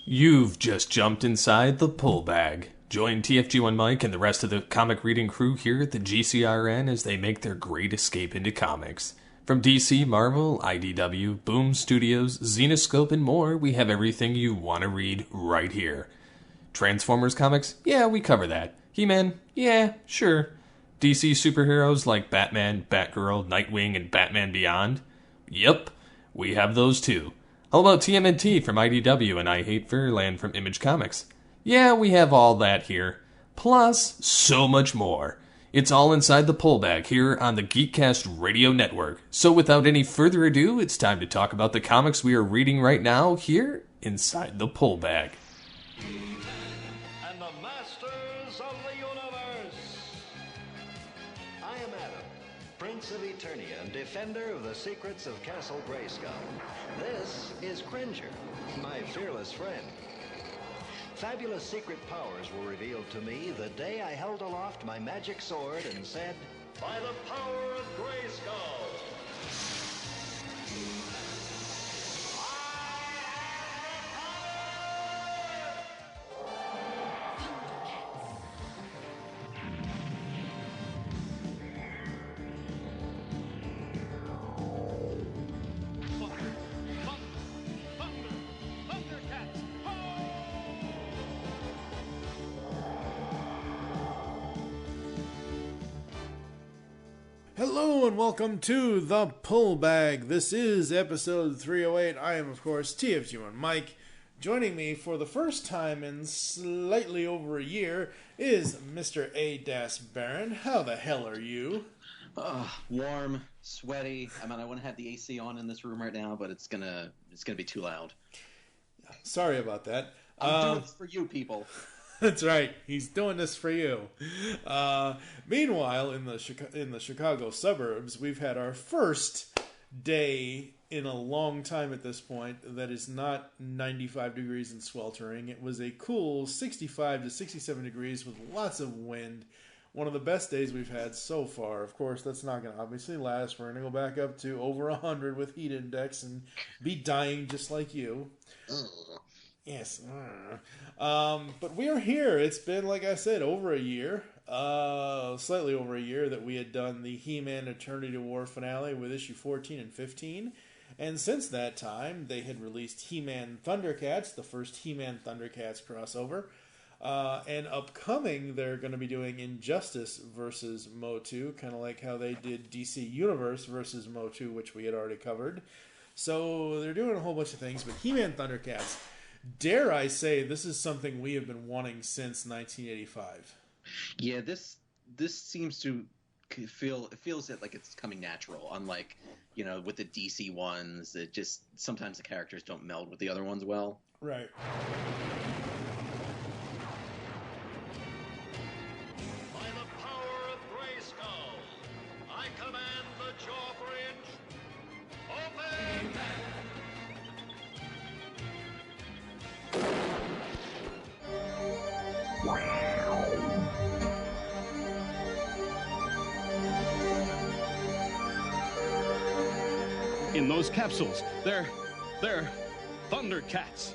You've just jumped inside the pull bag. Join TFG1Mike and the rest of the comic reading crew here at the GCRN as they make their great escape into comics. From DC, Marvel, IDW, Boom Studios, Zenoscope, and more, we have everything you want to read right here. Transformers comics? Yeah, we cover that. He-Man? Yeah, sure. DC superheroes like Batman, Batgirl, Nightwing, and Batman Beyond? Yep, we have those too. How about TMNT from IDW and I Hate Fairyland from Image Comics? Yeah, we have all that here. Plus, so much more. It's all inside the pull bag here on the Geekcast Radio Network. So without any further ado, it's time to talk about the comics we are reading right now here inside the pull bag. And the masters of the universe. I am Adam, Prince of Eternia and defender of the secrets of Castle Grayskull. This is Cringer, my fearless friend. Fabulous secret powers were revealed to me the day I held aloft my magic sword and said, "By the power of Grayskull." Hello and welcome to The Pull Bag. This is episode 308. I am, of course, TFG1Mike. Joining me for the first time in slightly over a year is Mr. A. Baron. How the hell are you? Warm, sweaty. I mean, I want to have the AC on in this room right now, but it's gonna be too loud. Sorry about that. I'm doing this for you people. That's right. He's doing this for you. Meanwhile, in the Chicago suburbs, we've had our first day in a long time at this point that is not 95 degrees and sweltering. It was a cool 65 to 67 degrees with lots of wind. One of the best days we've had so far. Of course, that's not going to obviously last. We're going to go back up to over 100 with heat index and be dying just like you. Yes. But we are here. It's been, like I said, over a year. Slightly over a year that we had done the He-Man Eternity War finale with issue 14 and 15. And since that time, they had released He-Man Thundercats, the first He-Man Thundercats crossover. And upcoming, they're going to be doing Injustice versus Motu, kind of like how they did DC Universe versus Motu, which we had already covered. So they're doing a whole bunch of things, but He-Man Thundercats, dare I say, this is something we have been wanting since 1985. Yeah, this seems to feels like it's coming natural. Unlike, with the DC ones, it just sometimes the characters don't meld with the other ones well. Right. By the power of Grayskull, I command the drawbridge. Open! In those capsules, they're Thundercats. Thundercats!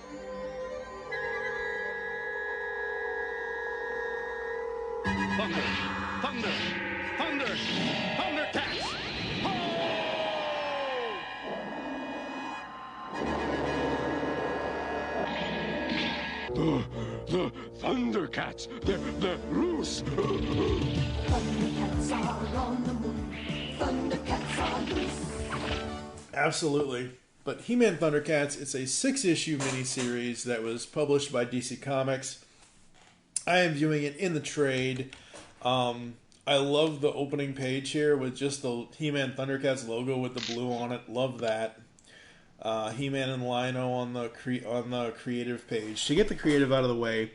The Thundercats, they're loose. Thundercats are on the move. Thundercats are loose. Absolutely. But He-Man Thundercats, it's a 6-issue miniseries that was published by DC Comics. I am viewing it in the trade. I love the opening page here with just the He-Man Thundercats logo with the blue on it. Love that. He-Man and Lion-O on the creative page. To get the creative out of the way,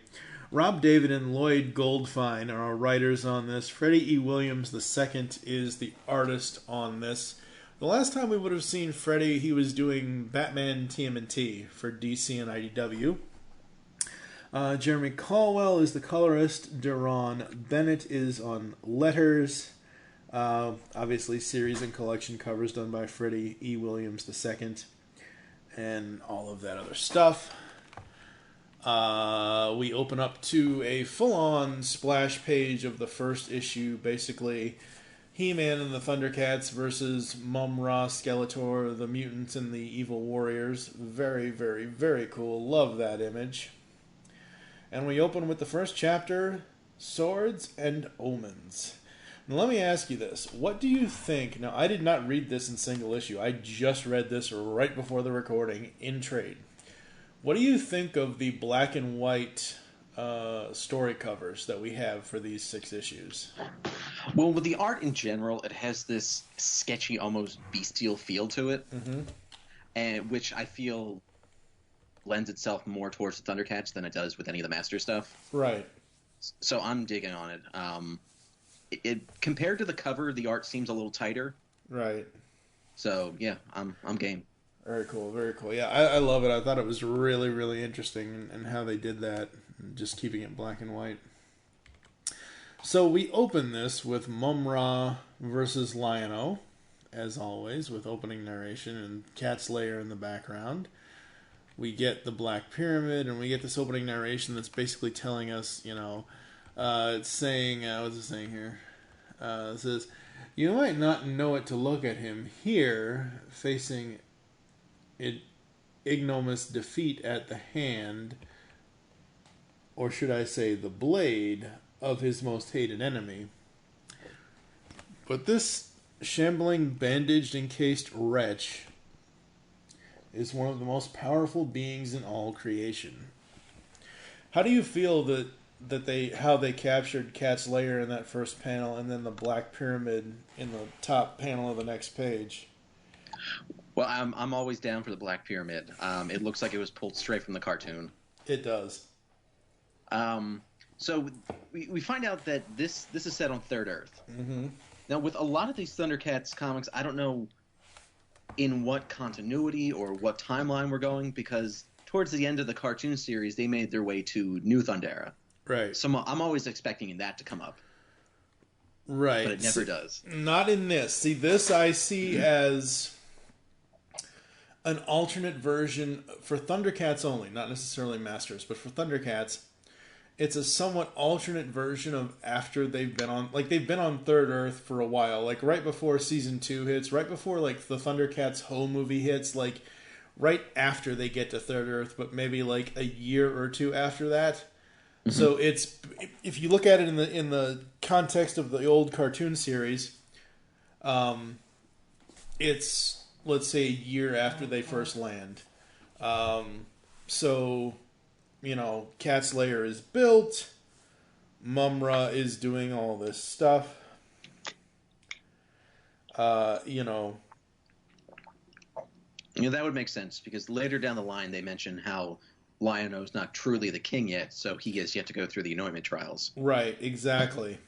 Rob David and Lloyd Goldfine are our writers on this. Freddie E. Williams II is the artist on this. The last time we would have seen Freddie, he was doing Batman TMNT for DC and IDW. Jeremy Caldwell is the colorist. Deron Bennett is on letters. Obviously, series and collection covers done by Freddie E. Williams II. And all of that other stuff. We open up to a full-on splash page of the first issue, basically He-Man and the Thundercats versus Mum-Ra, Skeletor, the mutants, and the evil warriors. Very, very, very cool. Love that image. And we open with the first chapter, Swords and Omens. Now, let me ask you this. What do you think? Now, I did not read this in single issue. I just read this right before the recording in trade. What do you think of the black and white story covers that we have for these 6 issues? Well, with the art in general, it has this sketchy, almost bestial feel to it, and which I feel lends itself more towards the Thundercats than it does with any of the Master stuff. Right. So I'm digging on it. It compared to the cover, the art seems a little tighter. Right. So yeah, I'm game. Very cool, very cool. Yeah, I love it. I thought it was really, really interesting and how they did that, just keeping it black and white. So we open this with Mum-Ra versus Lion-O, as always, with opening narration and Cat's Lair in the background. We get the Black Pyramid, and we get this opening narration that's basically telling us, it's saying, what's it saying here? It says, you might not know it to look at him here, facing ignominious defeat at the hand, or should I say the blade, of his most hated enemy. But this shambling, bandaged, encased wretch is one of the most powerful beings in all creation. How do you feel how they captured Cat's Lair in that first panel, and then the Black Pyramid in the top panel of the next page? Well, I'm always down for the Black Pyramid. It looks like it was pulled straight from the cartoon. It does. So we find out that this is set on Third Earth. Mm-hmm. Now, with a lot of these Thundercats comics, I don't know in what continuity or what timeline we're going, because towards the end of the cartoon series, they made their way to New Thundera. Right. So I'm always expecting that to come up. Right. But it never does. Not in this. See, this I see as an alternate version for Thundercats only, not necessarily Masters, but for Thundercats, it's a somewhat alternate version of after they've been on Third Earth for a while, like right before season 2 hits, right before like the Thundercats home movie hits, like right after they get to Third Earth, but maybe like a year or two after that. Mm-hmm. So it's, if you look at it in the context of the old cartoon series, it's, let's say, a year after they first land. So, Cat's Lair is built. Mum-Ra is doing all this stuff. That would make sense, because later down the line they mention how Lion-O's not truly the king yet, so he has yet to go through the anointment trials. Right, exactly.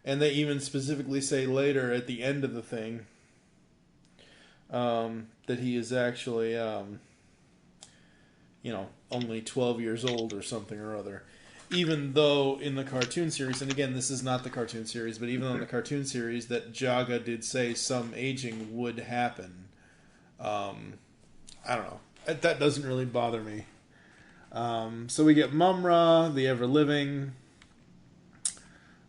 And they even specifically say later at the end of the thing that he is actually, only 12 years old or something or other. Even though in the cartoon series, and again, this is not the cartoon series, but even on the cartoon series, that Jaga did say some aging would happen. I don't know. That doesn't really bother me. So we get Mum-Ra, the ever-living.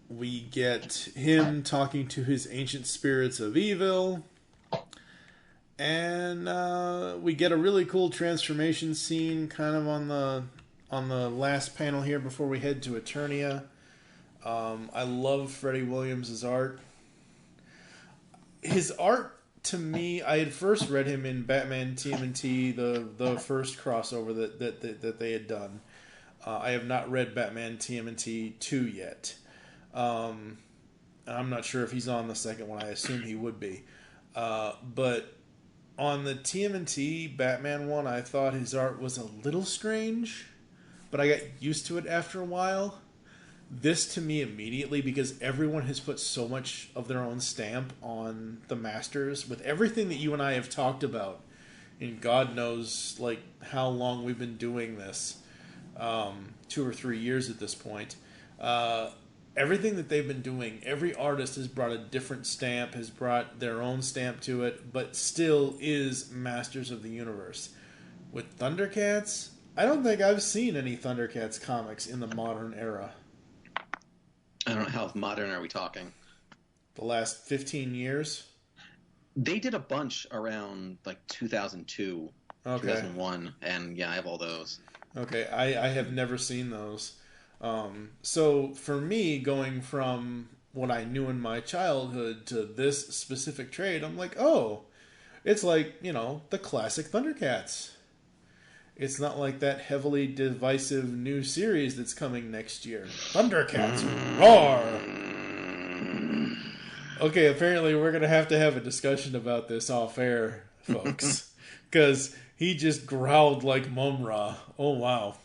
We get him talking to his ancient spirits of evil. And we get a really cool transformation scene kind of on the last panel here before we head to Eternia. I love Freddie Williams' art. His art, to me, I had first read him in Batman TMNT, the first crossover that they had done. I have not read Batman TMNT 2 yet. I'm not sure if he's on the second one. I assume he would be. But on the TMNT Batman one, I thought his art was a little strange, but I got used to it after a while. This, to me, immediately, because everyone has put so much of their own stamp on the Masters, with everything that you and I have talked about, and God knows like how long we've been doing this, 2 or 3 years at this point. Everything that they've been doing, every artist has brought a different stamp, has brought their own stamp to it, but still is Masters of the Universe. With Thundercats, I don't think I've seen any Thundercats comics in the modern era. I don't know, how modern are we talking? The last 15 years? They did a bunch around like 2002, Okay. 2001, and yeah, I have all those. Okay, I have never seen those. So for me, going from what I knew in my childhood to this specific trade, I'm like, oh, it's like, the classic Thundercats. It's not like that heavily divisive new series that's coming next year. Thundercats roar! Okay, apparently we're going to have a discussion about this off air, folks. Because he just growled like Mumra. Oh, wow.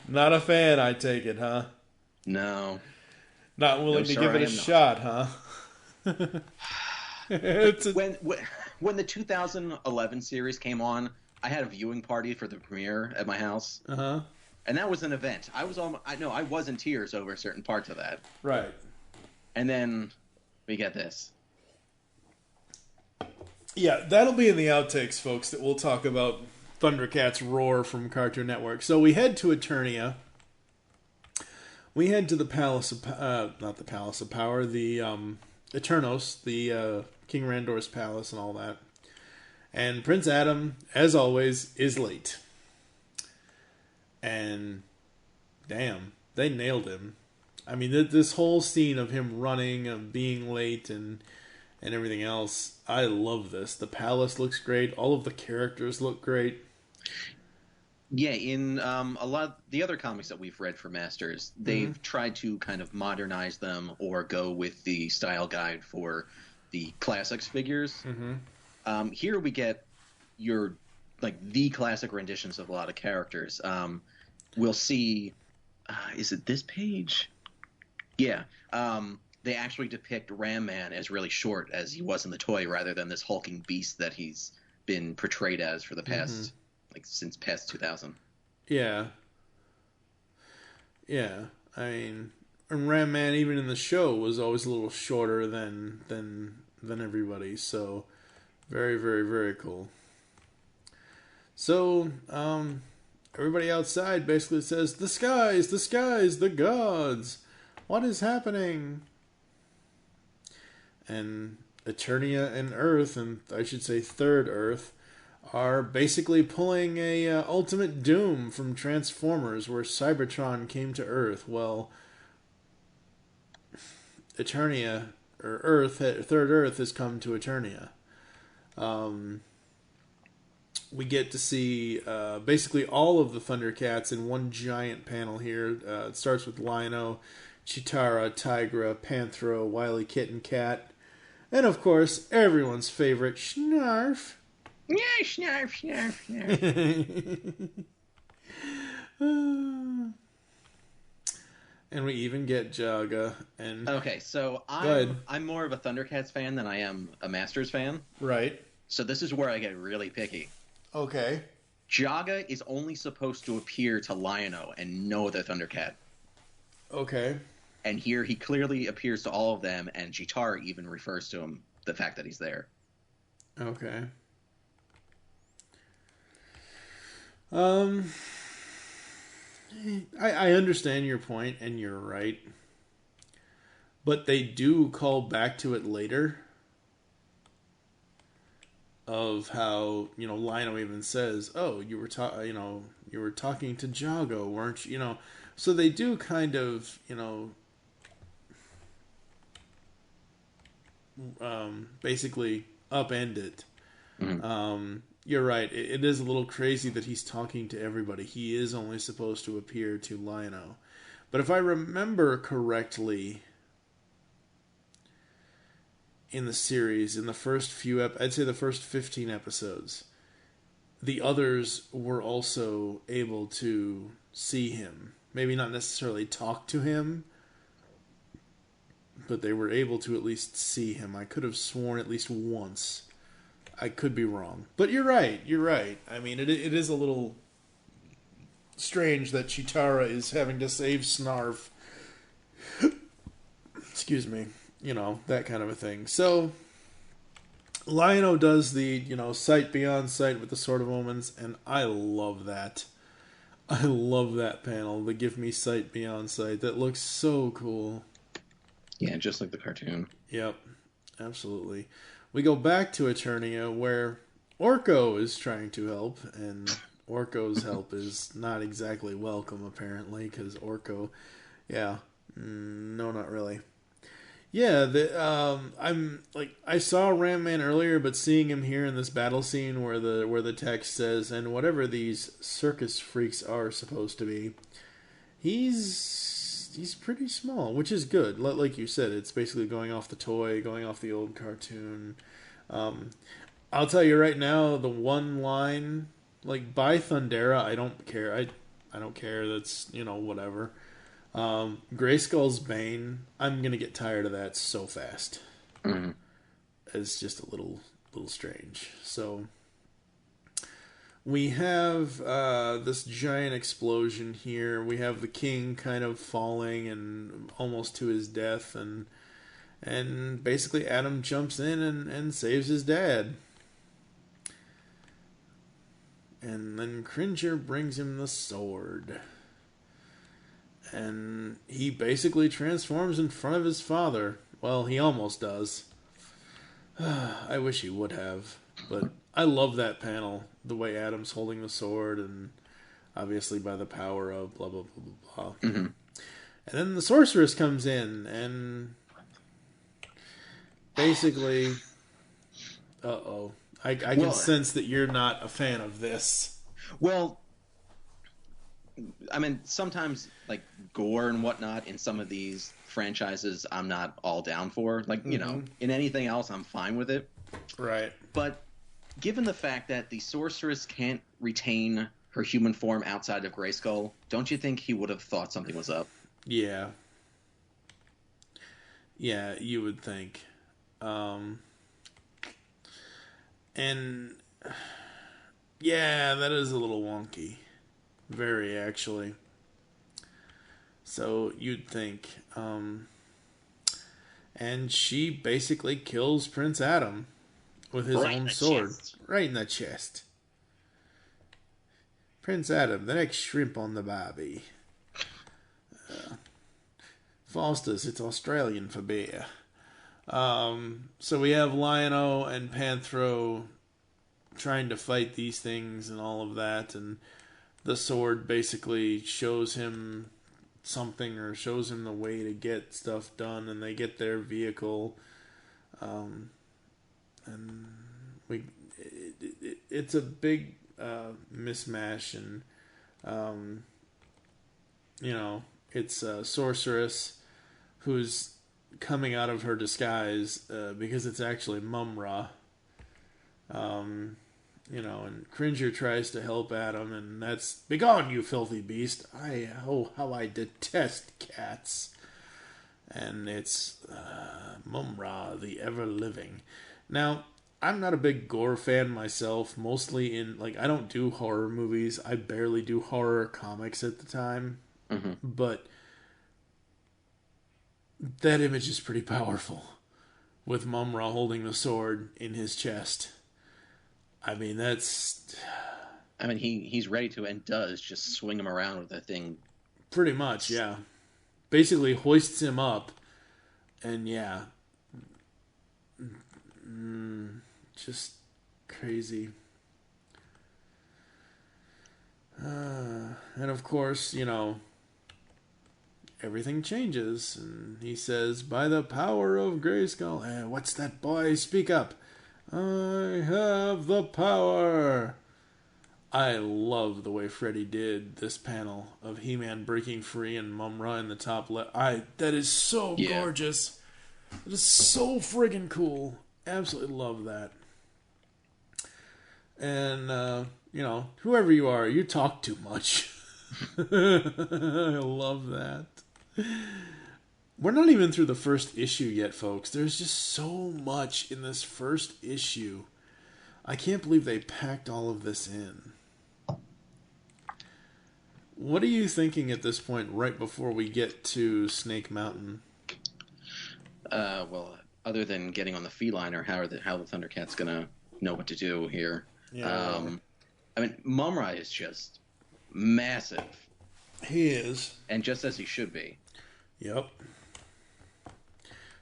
Not a fan, I take it, huh? No. Not willing to give it a shot, huh? When the 2011 series came on, I had a viewing party for the premiere at my house. Uh-huh. And that was an event. I was in tears over certain parts of that. Right. And then we get this. Yeah, that'll be in the outtakes, folks, that we'll talk about Thundercats Roar from Cartoon Network. So we head to Eternia. We head to the Palace of... not the Palace of Power, the Eternos, the King Randor's palace and all that. And Prince Adam, as always, is late. And damn, they nailed him. I mean, this whole scene of him running and being late and everything else, I love this. The palace looks great. All of the characters look great. Yeah, in a lot of the other comics that we've read for Masters, they've tried to kind of modernize them or go with the style guide for the classics figures. Here we get the classic renditions of a lot of characters. We'll see, is it this page? Yeah. They actually depict Ram Man as really short as he was in the toy rather than this hulking beast that he's been portrayed as for the past, since past 2000. Yeah. Yeah. I mean, and Ram Man, even in the show, was always a little shorter than everybody. So, very, very, very cool. So, everybody outside basically says, the skies, the gods. What is happening? And Eternia and Earth, and I should say Third Earth, are basically pulling a Ultimate Doom from Transformers, where Cybertron came to Earth. Well, Eternia, or Earth, Third Earth has come to Eternia. We get to see basically all of the Thundercats in one giant panel here. It starts with Lion-O, Chitara, Tigra, Panthro, Wily Kitten Cat, and of course, everyone's favorite, Snarf. Yeah, Snarf, Snarf, Snarf. And we even get Jaga. And okay, so I'm more of a Thundercats fan than I am a Masters fan. Right. So this is where I get really picky. Okay. Jaga is only supposed to appear to Lion-O and no other Thundercat. Okay. And here he clearly appears to all of them, and Chitara even refers to him, the fact that he's there. Okay. I understand your point, and you're right. But they do call back to it later. Of how, Lion-O even says, "Oh, you were talking to Jago, weren't you?" So they do kind of, basically upend it. You're right. It is a little crazy that he's talking to everybody. He is only supposed to appear to Lion-O. But if I remember correctly, in the series, in the first few I'd say the first 15 episodes, the others were also able to see him. Maybe not necessarily talk to him, but they were able to at least see him. I could have sworn at least once. I could be wrong. But you're right. I mean, it is a little strange that Chitara is having to save Snarf. Excuse me. That kind of a thing. So, Lion-O does the, sight beyond sight with the Sword of Omens, and I love that. I love that panel, the Give Me Sight Beyond Sight. That looks so cool. Yeah, just like the cartoon. Yep, absolutely. We go back to Eternia, where Orko is trying to help, and Orko's help is not exactly welcome, apparently, because Orko, no, not really. Yeah, I saw Ram Man earlier, but seeing him here in this battle scene where the text says, and whatever these circus freaks are supposed to be, he's pretty small, which is good. Like you said, it's basically going off the toy, going off the old cartoon. I'll tell you right now, the one line, like, by Thundera, I don't care. I don't care. That's, whatever. Grayskull's Bane, I'm gonna get tired of that so fast. Mm-hmm. It's just a little strange. So we have this giant explosion here. We have the king kind of falling and almost to his death, and basically Adam jumps in and saves his dad. And then Cringer brings him the sword. And he basically transforms in front of his father. Well, he almost does. I wish he would have. But I love that panel. The way Adam's holding the sword, and obviously by the power of blah, blah, blah, blah, blah. Mm-hmm. And then the sorceress comes in, and basically... Uh-oh. I can sense that you're not a fan of this. Well, I mean, sometimes, like, gore and whatnot in some of these franchises I'm not all down for. Like, in anything else, I'm fine with it. Right. But given the fact that the sorceress can't retain her human form outside of Grayskull, don't you think he would have thought something was up? Yeah. Yeah, you would think. And, yeah, that is a little wonky. Very, actually. So, you'd think. And she basically kills Prince Adam with his own sword. Right in the chest. Prince Adam, the next shrimp on the barbie. Foster's, it's Australian for beer. So we have Lion-O and Panthro trying to fight these things and all of that, and the sword basically shows him something or shows him the way to get stuff done, and they get their vehicle, and it's a big mismatch, and it's a sorceress who's coming out of her disguise because it's actually Mum-Ra. And Cringer tries to help Adam, and that's, "Begone, you filthy beast! How I detest cats!" And it's Mum-Ra, the ever-living. Now, I'm not a big gore fan myself, mostly I don't do horror movies. I barely do horror comics at the time. Mm-hmm. But that image is pretty powerful, with Mum-Ra holding the sword in his chest. I mean, he's ready to and does just swing him around with that thing. Pretty much, yeah. Basically hoists him up, and yeah. Just crazy. And of course, everything changes, and he says, "By the power of Grayskull." What's that, boy? Speak up. "I have the power." I love the way Freddy did this panel of He-Man breaking free and Mum-Ra in the top left. That is so gorgeous. It is so friggin' cool. Absolutely love that. And, whoever you are, you talk too much. I love that. We're not even through the first issue yet, folks. There's just so much in this first issue. I can't believe they packed all of this in. What are you thinking at this point, right before we get to Snake Mountain? Well, other than getting on the feline or how the Thundercats gonna know what to do here. Yeah. I mean, Mumra is just massive, He is. and just as he should be. Yep.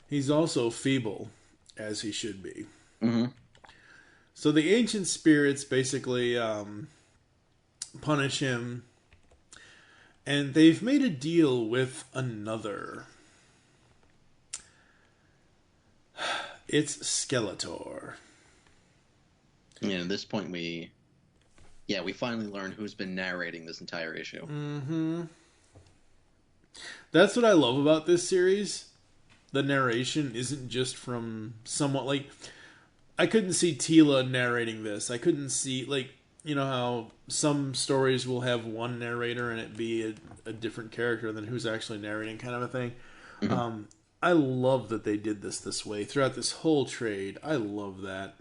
He's also feeble, as he should be. Mm-hmm. So the ancient spirits basically punish him, and they've made a deal with another. It's Skeletor. And at this point, we finally learn who's been narrating this entire issue. Mm-hmm. That's what I love about this series. The narration isn't just from someone like... I couldn't see Tila narrating this. I couldn't see, like, you know how some stories will have one narrator and it be a different character than who's actually narrating, kind of a thing. Mm-hmm. I love that they did this way throughout this whole trade. I love that.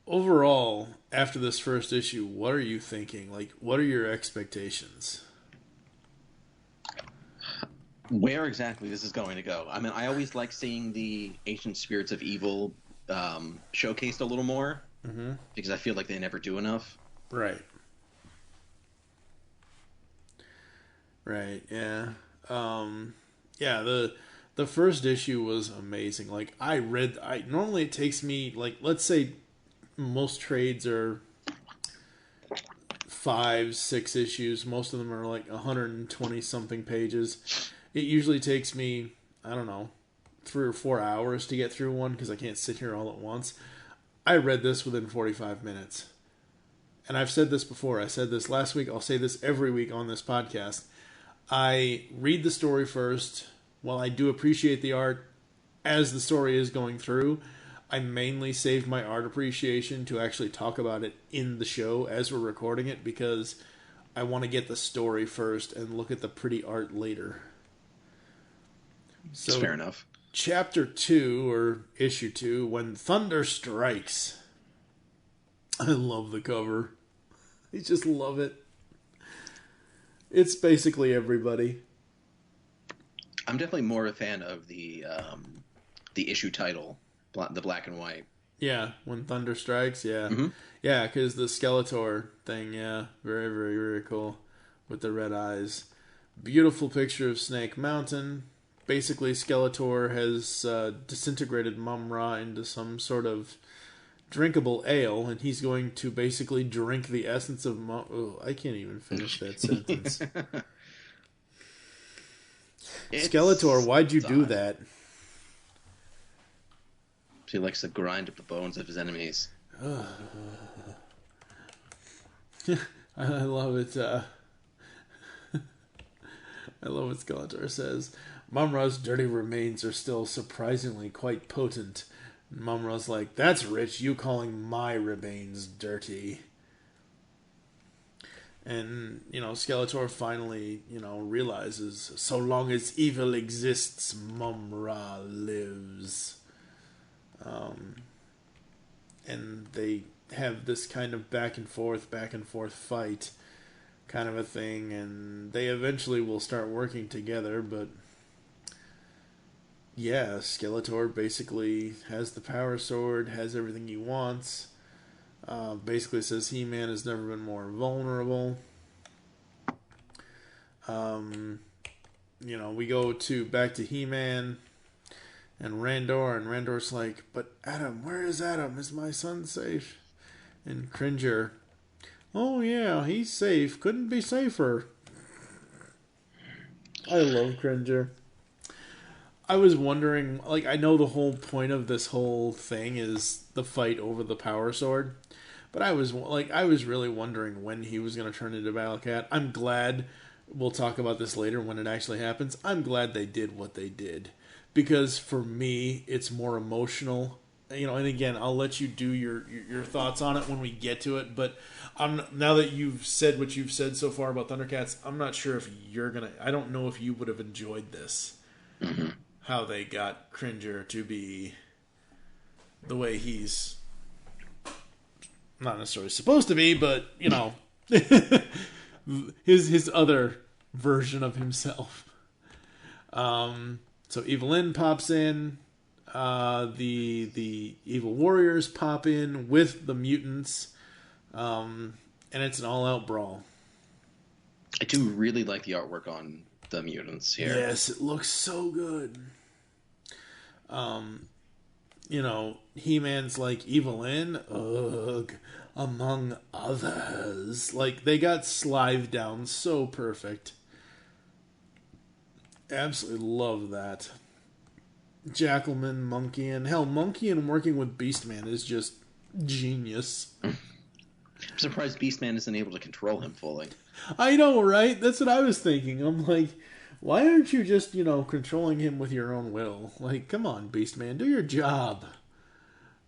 Overall, after this first issue, what are you thinking? Like, what are your expectations? Where exactly this is going to go? I mean, I always like seeing the ancient spirits of evil showcased a little more, because I feel like they never do enough. Right. Right, yeah. The first issue was amazing. Like, normally it takes me, like, let's say most trades are 5-6 issues. Most of them are like 120 something pages. It usually takes me, I don't know, 3 or 4 hours to get through one because I can't sit here all at once. I read this within 45 minutes. And I've said this before. I said this last week. I'll say this every week on this podcast. I read the story first. While I do appreciate the art as the story is going through, I mainly saved my art appreciation to actually talk about it in the show as we're recording it, because I want to get the story first and look at the pretty art later. So, it's fair enough. Chapter 2, or issue 2, When Thunder Strikes. I love the cover. I just love it. It's basically everybody. I'm definitely more a fan of the issue title, the black and white. Yeah, When Thunder Strikes, yeah. Mm-hmm. Yeah, because the Skeletor thing, yeah. Very, very, very cool. With the red eyes. Beautiful picture of Snake Mountain. Basically, Skeletor has disintegrated Mum-Ra into some sort of drinkable ale, and he's going to basically drink the essence of Oh, I can't even finish that sentence. Skeletor, why'd you do that? He likes to grind up the bones of his enemies. I love it. I love what Skeletor says. Mum-Ra's dirty remains are still surprisingly quite potent. Mum-Ra's like, that's rich, you calling my remains dirty. And, Skeletor finally, realizes, so long as evil exists, Mum-Ra lives. And they have this kind of back and forth fight kind of a thing, and they eventually will start working together, but yeah, Skeletor basically has the power sword, has everything he wants, basically says He-Man has never been more vulnerable. We go back to He-Man and Randor's like, but Adam, where is Adam? Is my son safe? And Cringer, oh yeah, he's safe. Couldn't be safer. I love Cringer. I was wondering, I know the whole point of this whole thing is the fight over the power sword, but I was really wondering when he was going to turn into Battlecat. I'm glad, we'll talk about this later when it actually happens, I'm glad they did what they did, because for me, it's more emotional. And again, I'll let you do your thoughts on it when we get to it, but now that you've said what you've said so far about Thundercats, I'm not sure if I don't know if you would have enjoyed this. Mm-hmm. How they got Cringer to be the way he's not necessarily supposed to be, but, his other version of himself. So Evelyn pops in. The evil warriors pop in with the mutants. And it's an all-out brawl. I do really like the artwork on the mutants here. Yes, it looks so good. You know, He-Man's like Evelyn, ugh, among others. Like, they got slived down so perfect. Absolutely love that. Jackalman, Monkey, hell, Monkey working with Beastman is just genius. I'm surprised Beastman isn't able to control him fully. I know, right? That's what I was thinking. I'm like, why aren't you just, controlling him with your own will? Like, come on, Beastman, do your job.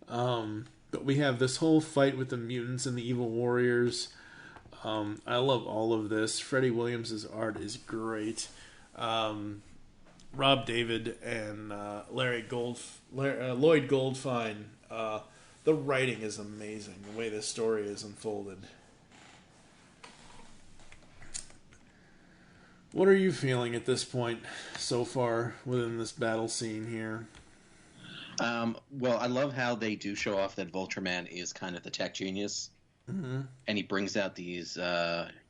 But we have this whole fight with the mutants and the evil warriors. I love all of this. Freddie Williams' art is great. Rob David and Lloyd Goldfine. The writing is amazing. The way this story is unfolded. What are you feeling at this point so far within this battle scene here? Well, I love how they do show off that Vulture-Man is kind of the tech genius. Mm-hmm. And he brings out these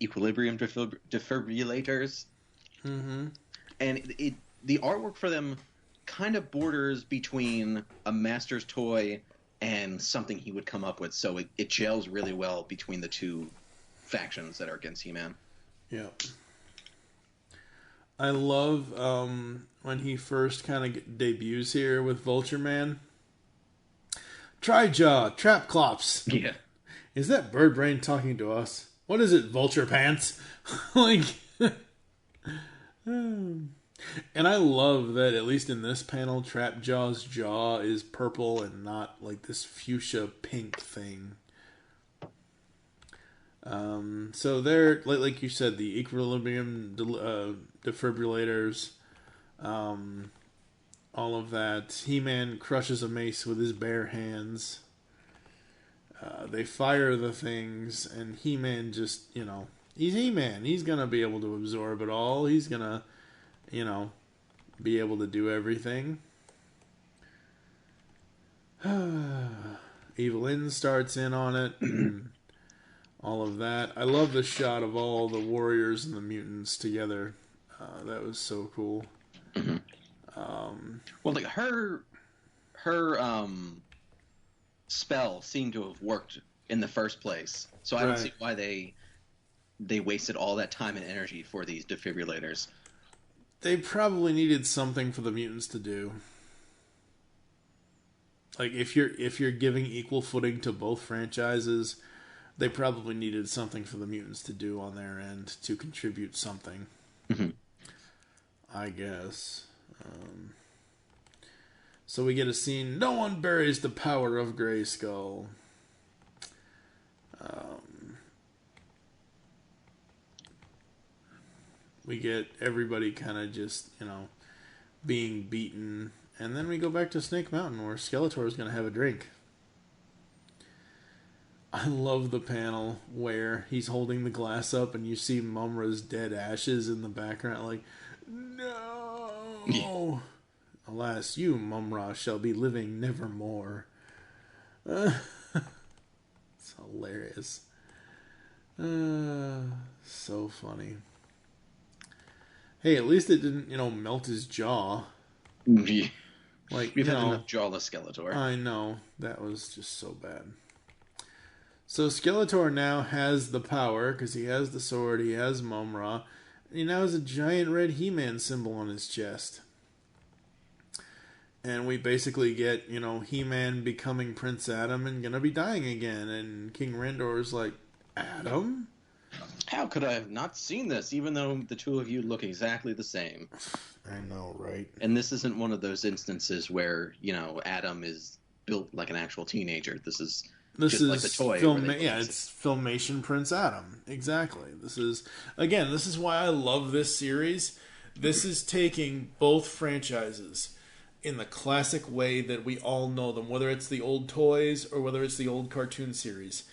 equilibrium defibrillators. Mm-hmm. And the artwork for them kind of borders between a master's toy and something he would come up with. So it gels really well between the two factions that are against He-Man. Yeah. I love when he first kind of debuts here with Vulture-Man. Tri-Jaw, Trap Clops. Yeah. Is that Bird Brain talking to us? What is it, Vulture Pants? Like, and I love that at least in this panel, Trap Jaw's jaw is purple and not like this fuchsia pink thing. So they're like you said, the equilibrium defibrillators, all of that. He-Man crushes a mace with his bare hands. They fire the things, and He-Man just, he's He-Man. He's gonna be able to absorb it all. He's gonna, be able to do everything. Evelyn starts in on it. All of that. I love the shot of all the warriors and the mutants together. That was so cool. Mm-hmm. Well, like her spell seemed to have worked in the first place, so I don't see why they wasted all that time and energy for these defibrillators. They probably needed something for the mutants to do. Like if you're giving equal footing to both franchises, they probably needed something for the mutants to do on their end to contribute something. Mm-hmm. I guess. So we get a scene, no one buries the power of Grayskull. We get everybody kind of just, being beaten. And then we go back to Snake Mountain where Skeletor is going to have a drink. I love the panel where he's holding the glass up and you see Mumra's dead ashes in the background. Like, no! Alas, you, Mumra, shall be living nevermore. It's hilarious. So funny. Hey, at least it didn't, melt his jaw. Yeah. Like, We've had enough jawless Skeletor. I know. That was just so bad. So Skeletor now has the power, because he has the sword, he has Mumra, and he now has a giant red He-Man symbol on his chest. And we basically get, He-Man becoming Prince Adam and gonna be dying again. And King Rendor's like, Adam? How could I have not seen this, even though the two of you look exactly the same? I know, right? And this isn't one of those instances where, Adam is built like an actual teenager. This is just like the toy. It's Filmation Prince Adam. Exactly. This is why I love this series. This is taking both franchises in the classic way that we all know them, whether it's the old toys or whether it's the old cartoon series.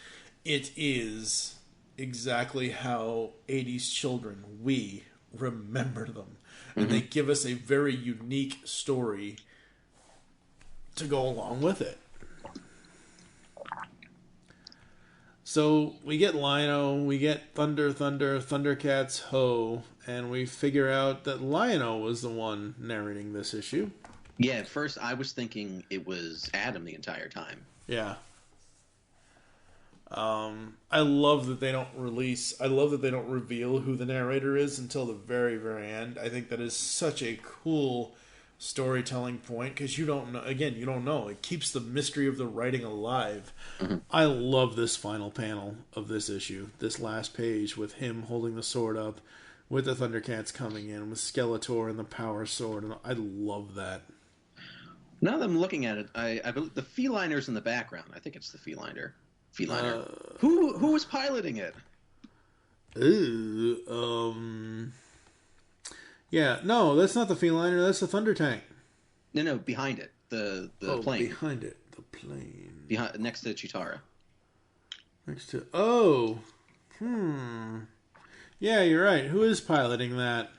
It is exactly how 80s children, we remember them. And they give us a very unique story to go along with it. So we get Lion-O, we get Thundercats, HOOOO, and we figure out that Lion-O was the one narrating this issue. Yeah, at first I was thinking it was Adam the entire time. Yeah. I love that they don't reveal who the narrator is until the very, very end. I think that is such a cool storytelling point because you don't know. It keeps the mystery of the writing alive. I love this final panel of this issue, this last page with him holding the sword up, with the Thundercats coming in, with Skeletor and the power sword, and I love that. Now that I'm looking at it, I believe the Feliner's in the background. I think it's the Feliner. Who was piloting it? Yeah, no, that's not the Feliner. That's the Thunder Tank. No, behind it, the plane. Behind it, the plane. Next to Chitara. Yeah, you're right. Who is piloting that?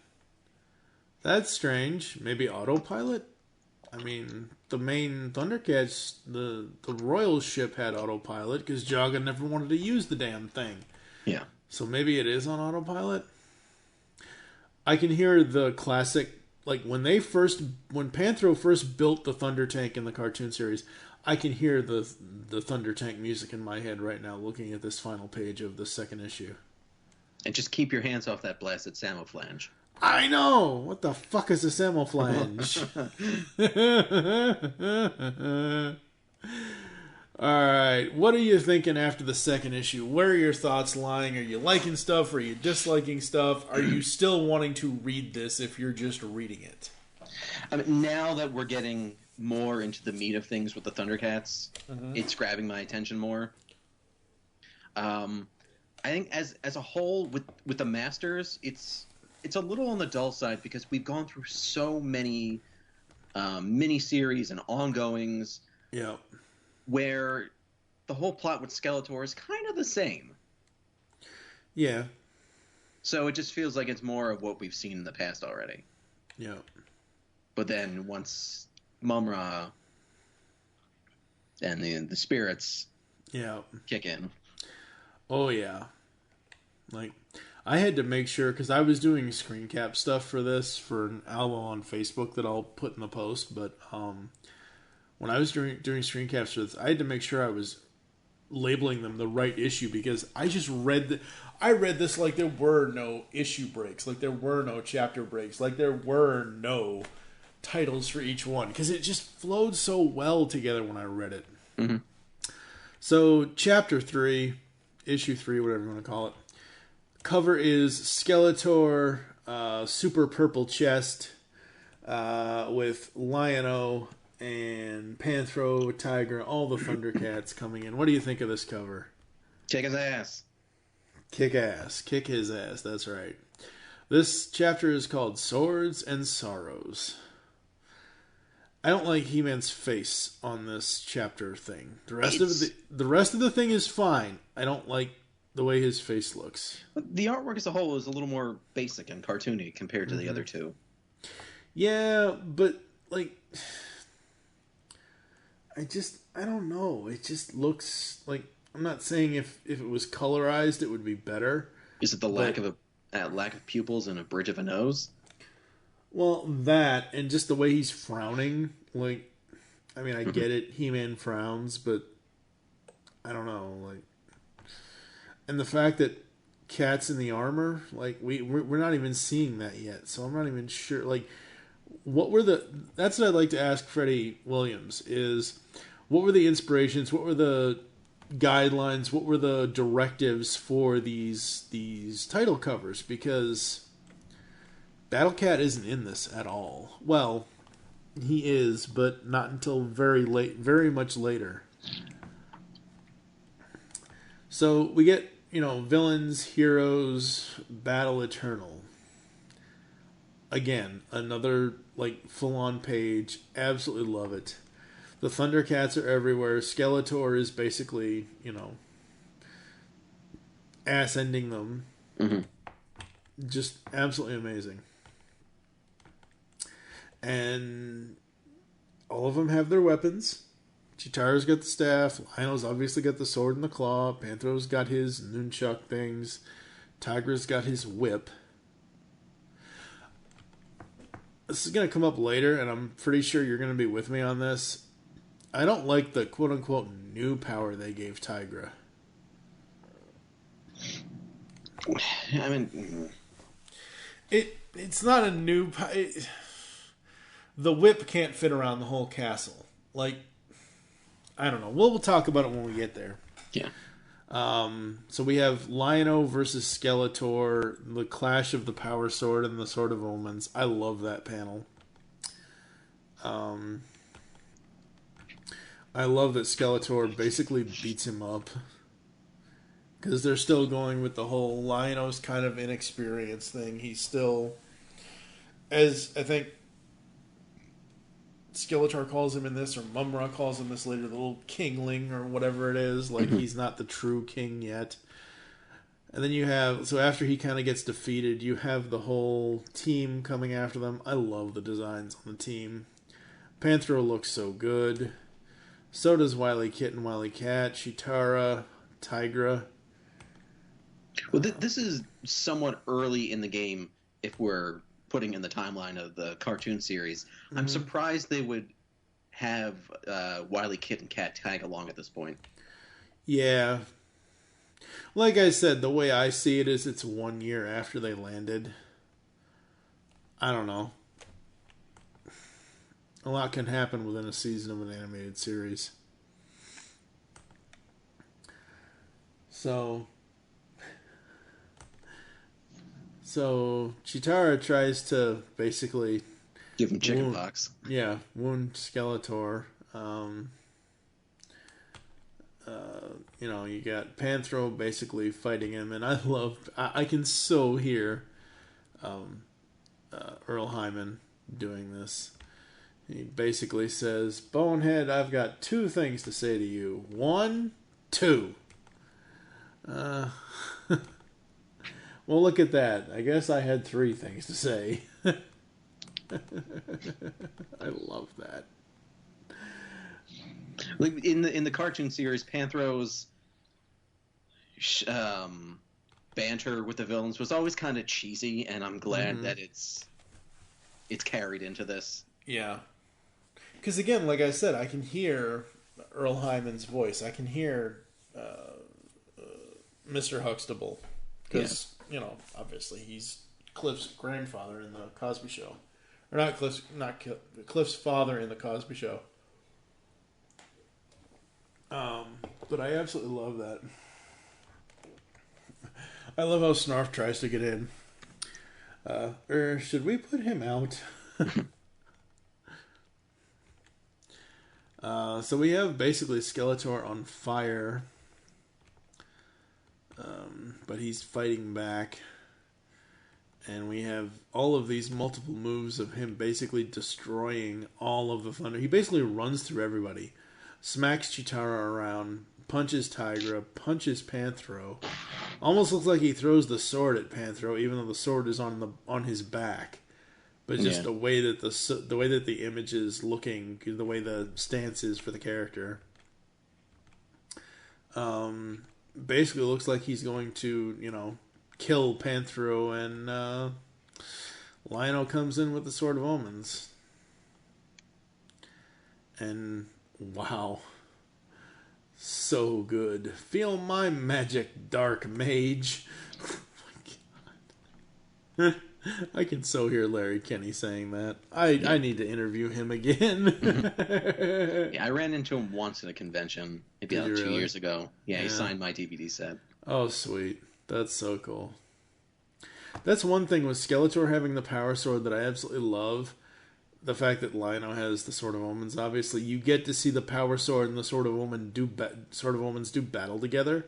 That's strange. Maybe autopilot? I mean, the main Thundercats, the Royal ship had autopilot because Jaga never wanted to use the damn thing. Yeah. So maybe it is on autopilot? I can hear the classic, like when Panthro first built the Thunder Tank in the cartoon series, I can hear the Thunder Tank music in my head right now looking at this final page of the second issue. And just keep your hands off that blasted Samoflange. I know! What the fuck is a Samoflange? Alright, what are you thinking after the second issue? Where are your thoughts lying? Are you liking stuff? Are you disliking stuff? Are you still wanting to read this if you're just reading it? I mean, now that we're getting more into the meat of things with the Thundercats, it's grabbing my attention more. I think as a whole, with the Masters, it's a little on the dull side because we've gone through so many miniseries and ongoings. Yeah. Where the whole plot with Skeletor is kind of the same. Yeah. So it just feels like it's more of what we've seen in the past already. Yeah. But then once Mumra and the spirits kick in. Oh, yeah. Like, I had to make sure, because I was doing screen cap stuff for this, for an album on Facebook that I'll put in the post, but when I was doing screen caps for this, I had to make sure I was labeling them the right issue, because I just read this like there were no issue breaks, like there were no chapter breaks, like there were no titles for each one, because it just flowed so well together when I read it. Mm-hmm. So, chapter 3, issue 3, whatever you want to call it. Cover is Skeletor, super purple chest, with Lion-O and Panthro, Tiger, all the Thundercats coming in. What do you think of this cover? Kick his ass. Kick ass. Kick his ass, that's right. This chapter is called Swords and Sorrows. I don't like He-Man's face on this chapter thing. The rest of the thing is fine. I don't like the way his face looks. The artwork as a whole is a little more basic and cartoony compared to the other two. Yeah, but like, I don't know. It just looks like, I'm not saying if it was colorized it would be better. Is it the lack of pupils and a bridge of a nose? Well, that, and just the way he's frowning. Like, I mean, I get it. He-Man frowns, but I don't know. Like, and the fact that Cat's in the armor, like, we're not even seeing that yet. So I'm not even sure. Like, that's what I'd like to ask Freddie Williams is, what were the inspirations? What were the guidelines? What were the directives for these title covers? Because Battle Cat isn't in this at all. Well, he is, but not until very late, very much later. So we get, villains, heroes, battle eternal. Again, another full-on page. Absolutely love it. The Thundercats are everywhere. Skeletor is basically, ass-ending them. Mm-hmm. Just absolutely amazing. And all of them have their weapons. Chitara's got the staff. Lionel's obviously got the sword and the claw. Panthro's got his nunchuck things. Tigra's got his whip. This is going to come up later, and I'm pretty sure you're going to be with me on this. I don't like the quote-unquote new power they gave Tigra. I mean... It's not a new... The whip can't fit around the whole castle. Like, I don't know. We'll talk about it when we get there. Yeah. So we have Lion-O versus Skeletor, the clash of the Power Sword and the Sword of Omens. I love that panel. I love that Skeletor basically beats him up. Because they're still going with the whole Lion-O's kind of inexperienced thing. He's still, as I think Skeletor calls him in this, or Mumra calls him this later, the little kingling or whatever it is. Like, he's not the true king yet. And then you have, so after he kind of gets defeated, you have the whole team coming after them. I love the designs on the team. Panthro looks so good. So does Wily Kit and Wily Cat, Chitara, Tigra. Well, this is somewhat early in the game if we're putting in the timeline of the cartoon series. I'm surprised they would have Wily Kit and Cat tag along at this point. Yeah. Like I said, the way I see it is it's 1 year after they landed. I don't know. A lot can happen within a season of an animated series. So Chitara tries to basically give him chickenpox. Yeah, wound Skeletor. You got Panthro basically fighting him, and I can so hear Earl Hyman doing this. He basically says, "Bonehead, I've got two things to say to you. 1, 2. Well, look at that. I guess I had 3 things to say." I love that. Like in the cartoon series, Panthro's banter with the villains was always kind of cheesy, and I'm glad that it's carried into this. Yeah. Because again, like I said, I can hear Earl Hyman's voice. I can hear Mr. Huxtable. Because, obviously he's Cliff's grandfather in the Cosby Show. Or not Cliff's father in the Cosby Show. But I absolutely love that. I love how Snarf tries to get in. Should we put him out? So we have basically Skeletor on fire. But he's fighting back. And we have all of these multiple moves of him basically destroying all of the Thunder. He basically runs through everybody. Smacks Chitara around, punches Tigra, punches Panthro. Almost looks like he throws the sword at Panthro, even though the sword is on his back. But just the way that the image is looking, the way the stance is for the character. Basically looks like he's going to, kill Panthro, and Lion-O comes in with the Sword of Omens. And wow. So good. Feel my magic, dark mage. Oh my God. I can so hear Larry Kenny saying that. I need to interview him again. Yeah, I ran into him once at a convention, maybe about 2 years ago. Yeah, he signed my DVD set. Oh, sweet. That's so cool. That's one thing with Skeletor having the Power Sword that I absolutely love. The fact that Lion-O has the Sword of Omens, obviously, you get to see the Power Sword and the Sword of Omens do battle together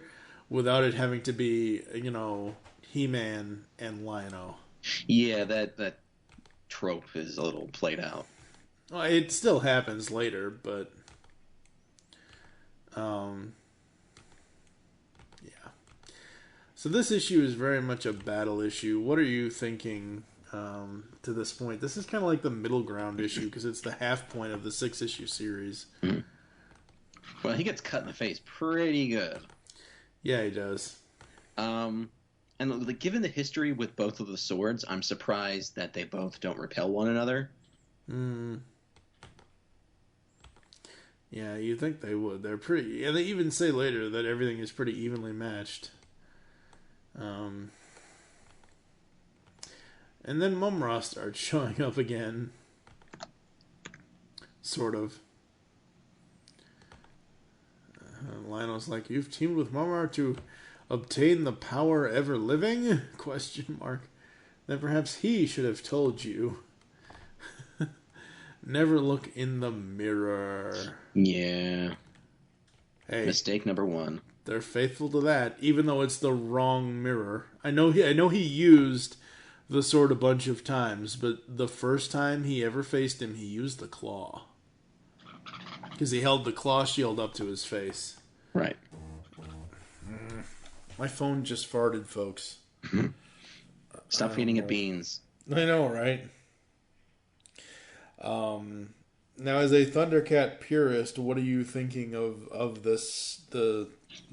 without it having to be, He-Man and Lion-O. Yeah, that trope is a little played out. Well, it still happens later, but yeah. So this issue is very much a battle issue. What are you thinking to this point? This is kind of like the middle ground issue because it's the half point of the 6-issue series. Mm-hmm. Well, he gets cut in the face pretty good. Yeah, he does. And given the history with both of the swords, I'm surprised that they both don't repel one another. Yeah, you think they would. They're pretty... And they even say later that everything is pretty evenly matched. And then Mum-Ra starts showing up again. Sort of. Lionel's like, you've teamed with Mum-Ra to obtain the power ever living? Question mark. Then perhaps he should have told you. Never look in the mirror. Yeah. Hey, mistake number 1. They're faithful to that, even though it's the wrong mirror. I know he used the sword a bunch of times, but the first time he ever faced him, he used the claw. Because he held the claw shield up to his face. Right. My phone just farted, folks. Stop feeding it beans. I know, right? Now, as a Thundercat purist, what are you thinking of this the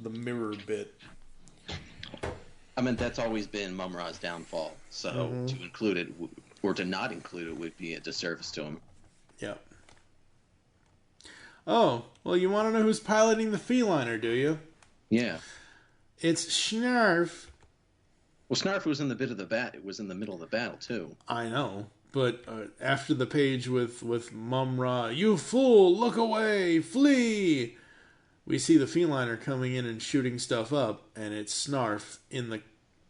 mirror bit? I mean, that's always been Mum-Ra's downfall. So to include it or to not include it would be a disservice to him. Yep. Oh, well, you want to know who's piloting the feliner, do you? Yeah. It's Snarf. Well, Snarf was in the middle of the battle too. I know, but after the page with Mum-Ra, you fool, look away, flee! We see the feliner coming in and shooting stuff up, and it's Snarf in the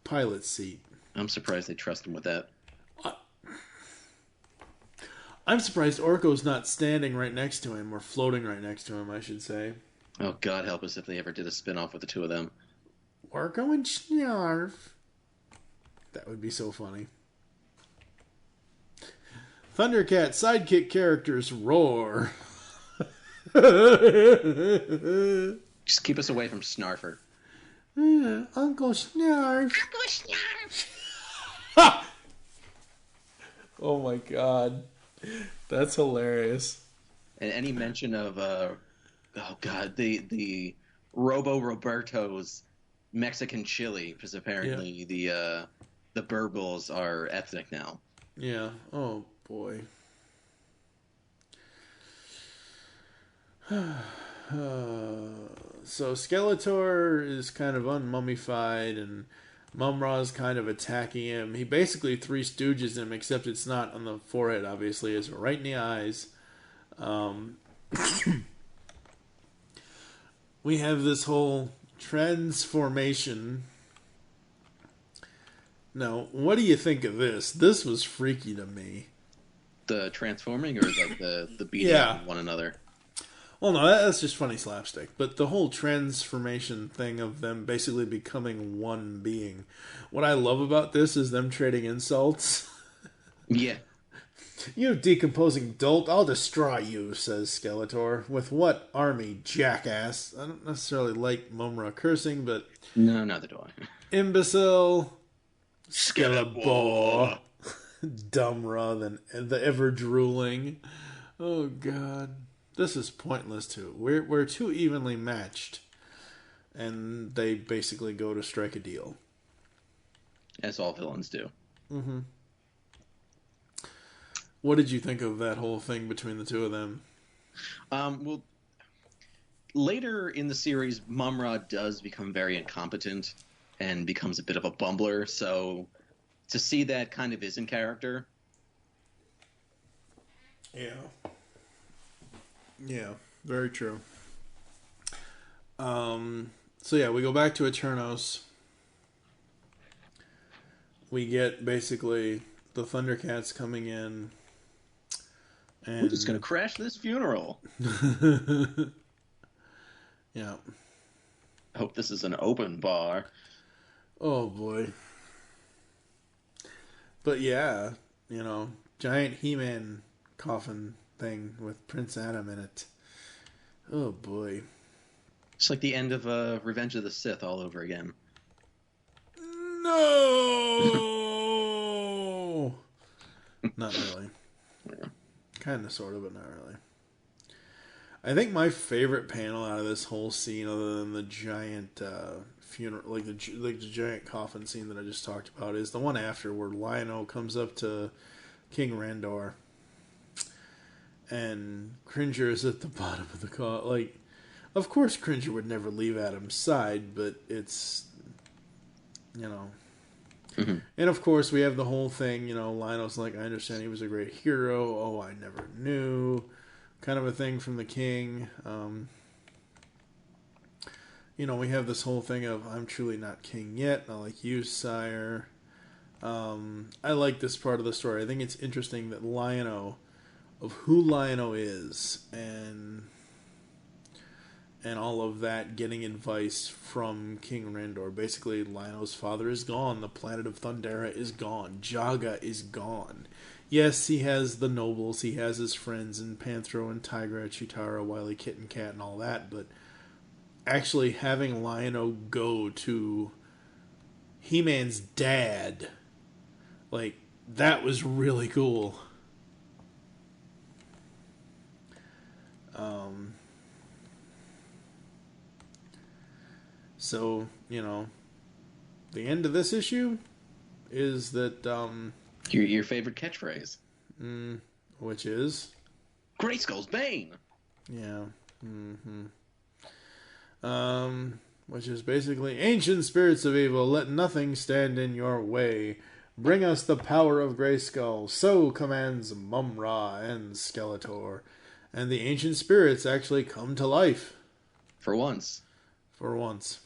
pilot's seat. I'm surprised they trust him with that. I'm surprised Orko's not standing right next to him, or floating right next to him, I should say. Oh, God help us if they ever did a spin-off with the two of them. Orko and Snarf. That would be so funny. Thundercat sidekick characters roar. Just keep us away from Snarfer. Uncle Snarf. Uncle Snarf! Oh my god. That's hilarious. And any mention of, the Robo Roberto's Mexican chili, because apparently the Burbles are ethnic now. Yeah. Oh boy. So Skeletor is kind of unmummified, and Mum-Ra's kind of attacking him. He basically Three Stooges him, except it's not on the forehead, obviously. It's right in the eyes. We have this whole transformation. Now, what do you think of this? This was freaky to me. The transforming, or like the beating of one another? Well, no, that's just funny slapstick. But the whole transformation thing of them basically becoming one being. What I love about this is them trading insults. Yeah. You decomposing dolt, I'll destroy you, says Skeletor. With what army, jackass? I don't necessarily like Mum-Ra cursing, but... No, neither do I. Imbecile. Skeletor. Dumb-Ra than the ever-drooling. Oh, God. This is pointless, too. We're too evenly matched. And they basically go to strike a deal. As all villains do. Mm-hmm. What did you think of that whole thing between the two of them? Well, later in the series, Mum-Ra does become very incompetent and becomes a bit of a bumbler, so to see that kind of is in character. Yeah. Yeah, very true. So yeah, we go back to Eternos. We get basically the Thundercats coming in. And We're just going to crash this funeral. Yeah. I hope this is an open bar. Oh, boy. But yeah, you know, giant He-Man coffin thing with Prince Adam in it. Oh, boy. It's like the end of Revenge of the Sith all over again. No! Not really. Kind of, sort of, but not really. I think my favorite panel out of this whole scene, other than the giant funeral, like the giant coffin scene that I just talked about, is the one after where Lion-O comes up to King Randor, and Cringer is at the bottom of the coffin. Like, of course, Cringer would never leave Adam's side, but it's, you know. Mm-hmm. And of course, we have the whole thing. You know, Lion-O's like, I understand he was a great hero. Oh, I never knew. Kind of a thing from the king. You know, we have this whole thing of, I'm truly not king yet, not like you, sire. I like this part of the story. I think it's interesting that Lion-O, of who Lion-O is, and all of that, getting advice from King Randor. Basically, Lion-O's father is gone. The planet of Thundera is gone. Jaga is gone. Yes, he has the nobles, he has his friends in Panthro and Tigra, Chitara, Wily Kitten Cat, and all that, but actually having Lion-O go to He-Man's dad, like, that was really cool. So, you know, the end of this issue is that, Your favorite catchphrase. Which is? Grayskull's Bane! Yeah. Which is basically, ancient spirits of evil, let nothing stand in your way. Bring us the power of Grayskull. So commands Mum-Ra and Skeletor. And the ancient spirits actually come to life. For once. For once.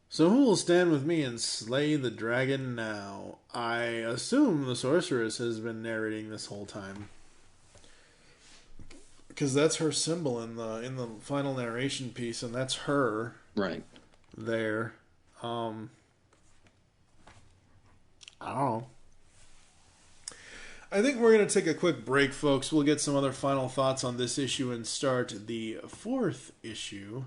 So who will stand with me and slay the dragon now? I assume the sorceress has been narrating this whole time, because that's her symbol in the final narration piece, and that's her right there. I don't know. I think we're going to take a quick break, folks. We'll get some other final thoughts on this issue and start the 4th issue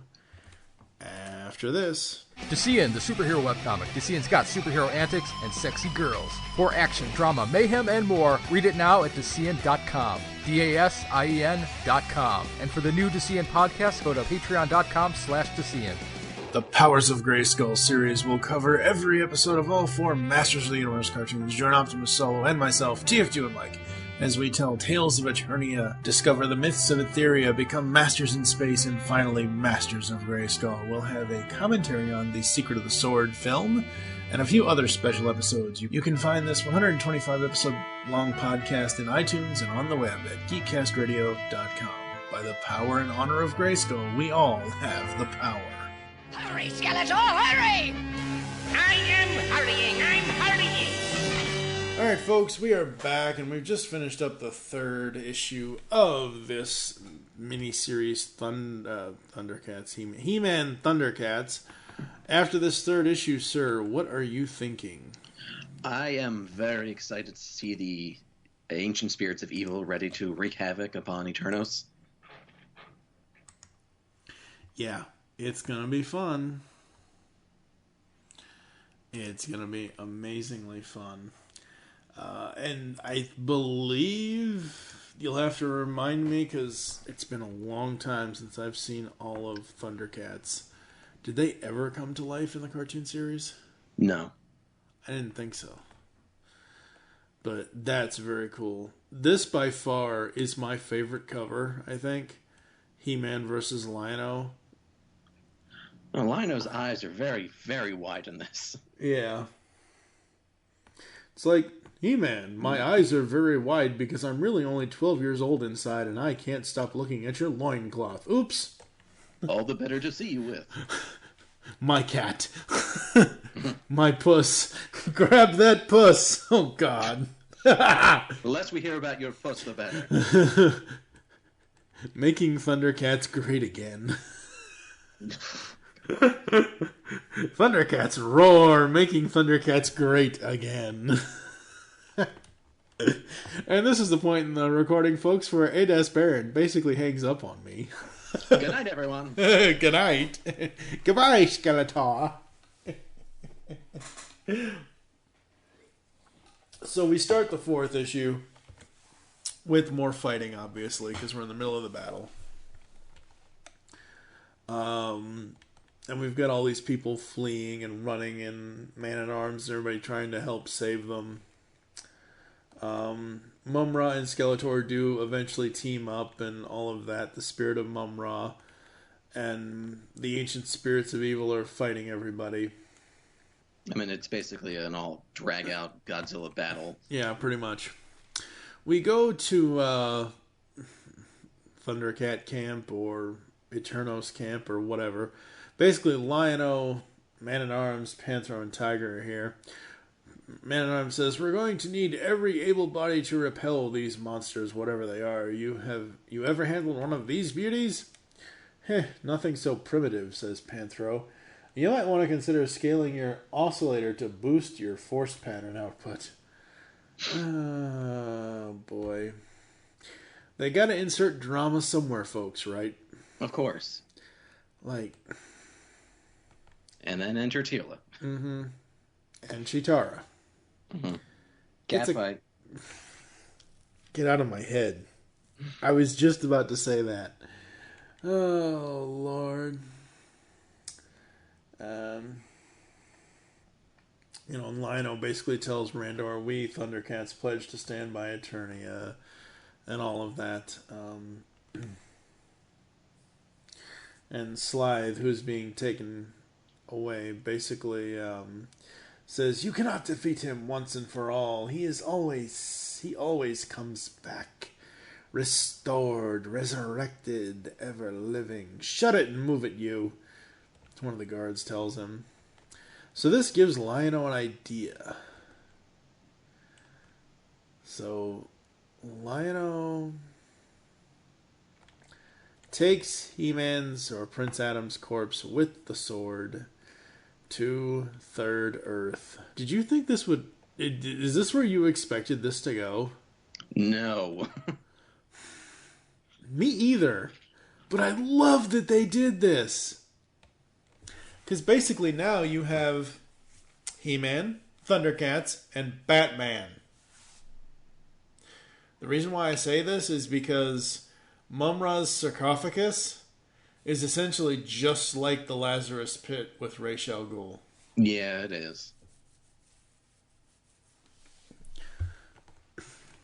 after this. Decian, the superhero webcomic. Decian's got superhero antics and sexy girls. For action, drama, mayhem, and more, read it now at Decian.com. DASIEN.com. And for the new Decian podcast, go to patreon.com/Decian. The Powers of Grayskull series will cover every episode of all 4 Masters of the Universe cartoons. Join Optimus Solo and myself, TFG1Mike, as we tell tales of Eternia, discover the myths of Etheria, become masters in space, and finally masters of Grayskull. We'll have a commentary on the Secret of the Sword film, and a few other special episodes. You can find this 125-episode-long podcast in iTunes and on the web at geekcastradio.com. By the power and honor of Grayskull, we all have the power. Hurry, Skeletor, hurry! I am hurrying, I'm hurrying! Alright, folks, we are back, and we've just finished up the 3rd issue of this miniseries, Thundercats, He-Man Thundercats. After this 3rd issue, sir, what are you thinking? I am very excited to see the ancient spirits of evil ready to wreak havoc upon Eternos. Yeah, it's gonna be fun. It's gonna be amazingly fun. And I believe you'll have to remind me, because it's been a long time since I've seen all of Thundercats. Did they ever come to life in the cartoon series? No. I didn't think so. But that's very cool. This, by far, is my favorite cover, I think. He-Man versus Lion-O. Well, Lion-O's eyes are very, very wide in this. Yeah. It's like, He-Man, my eyes are very wide because I'm really only 12 years old inside and I can't stop looking at your loincloth. Oops. All the better to see you with. My cat. My puss. Grab that puss. Oh, God. The less we hear about your puss, the better. Making Thundercats great again. Thundercats roar, making Thundercats great again. And this is the point in the recording, folks, where Adas Baron basically hangs up on me. Good night, everyone. Good night. Goodbye, Skeletor. So we start the 4th issue with more fighting, obviously, because we're in the middle of the battle. And we've got all these people fleeing and running, and man-at-arms and everybody trying to help save them. Mum-Ra and Skeletor do eventually team up and all of that. The spirit of Mum-Ra and the ancient spirits of evil are fighting everybody. I mean, it's basically an all drag-out Godzilla battle. Yeah, pretty much. We go to Thundercat camp or Eternos camp or whatever. Basically, Lion-O, Man-at-Arms, Panthro, and Tiger are here. Man-at-Arms says, "We're going to need every able body to repel these monsters, whatever they are. You ever handled one of these beauties?" Nothing so primitive," says Panthro. "You might want to consider scaling your oscillator to boost your force pattern output." Oh, boy. They gotta insert drama somewhere, folks, right? Of course. Like... And then enter Teela. Mm-hmm. And Chitara. Mm-hmm. Catfight. Get out of my head. I was just about to say that. Oh, Lord. And Lion-O basically tells Randor, "We Thundercats pledge to stand by Eternia," and all of that. And Slithe, who's being taken away, basically says, "You cannot defeat him once and for all. He always comes back. Restored, resurrected, ever living. Shut it and move it, you." One of the guards tells him. So this gives Lion-O an idea. So Lion-O takes He-Man's or Prince Adam's corpse with the sword to Third Earth. Did you think this would... Is this where you expected this to go? No. Me either. But I love that they did this. Because basically now you have He-Man, Thundercats, and Batman. The reason why I say this is because Mum-Ra's sarcophagus is essentially just like the Lazarus Pit with Ra's al Ghul. Yeah, it is.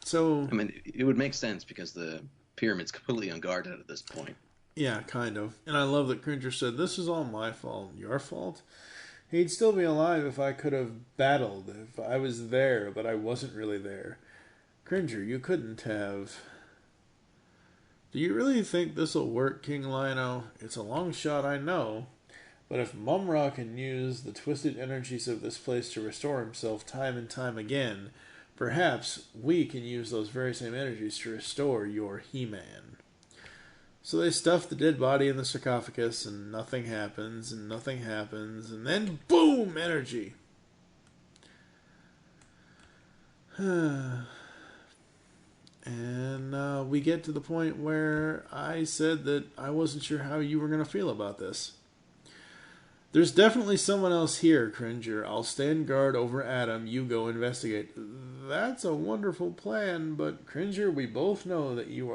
So... I mean, it would make sense because the pyramid's completely unguarded at this point. Yeah, kind of. And I love that Cringer said, "This is all my fault." Your fault? He'd still be alive if I could have battled, if I was there, but I wasn't really there. Cringer, you couldn't have. Do you really think this'll work, King Lion-O? It's a long shot, I know. But if Mum-Ra can use the twisted energies of this place to restore himself time and time again, perhaps we can use those very same energies to restore your He-Man. So they stuff the dead body in the sarcophagus, and nothing happens, and nothing happens, and then boom! Energy. And we get to the point where I said that I wasn't sure how you were going to feel about this. "There's definitely someone else here, Cringer. I'll stand guard over Adam. You go investigate." That's a wonderful plan, but Cringer, we both know that you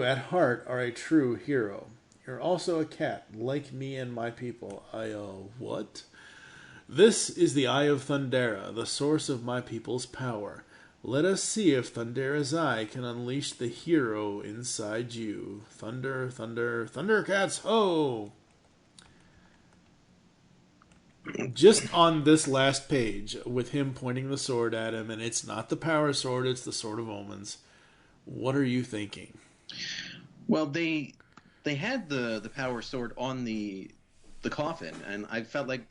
at heart are a true hero. You're also a cat, like me and my people. What? "This is the Eye of Thundera, the source of my people's power. Let us see if Thundera's eye can unleash the hero inside you. Thunder, thunder, Thundercats, ho!" Just on this last page, with him pointing the sword at him, and it's not the power sword, it's the Sword of Omens. What are you thinking? Well, they had the power sword on the coffin, and I felt like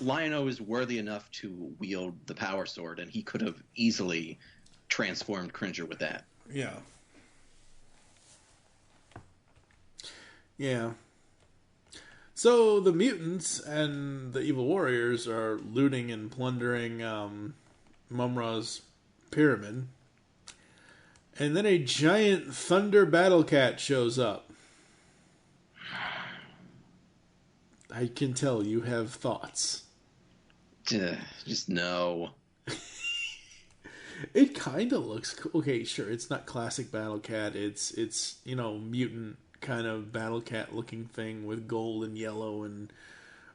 Lion-O is worthy enough to wield the power sword, and he could have easily transformed Cringer with that. Yeah. Yeah. So the mutants and the evil warriors are looting and plundering Mum-Ra's pyramid. And then a giant thunder battle cat shows up. I can tell you have thoughts. Just no. It kind of looks cool. Okay, sure, it's not classic Battle Cat. It's mutant kind of Battle Cat looking thing with gold and yellow and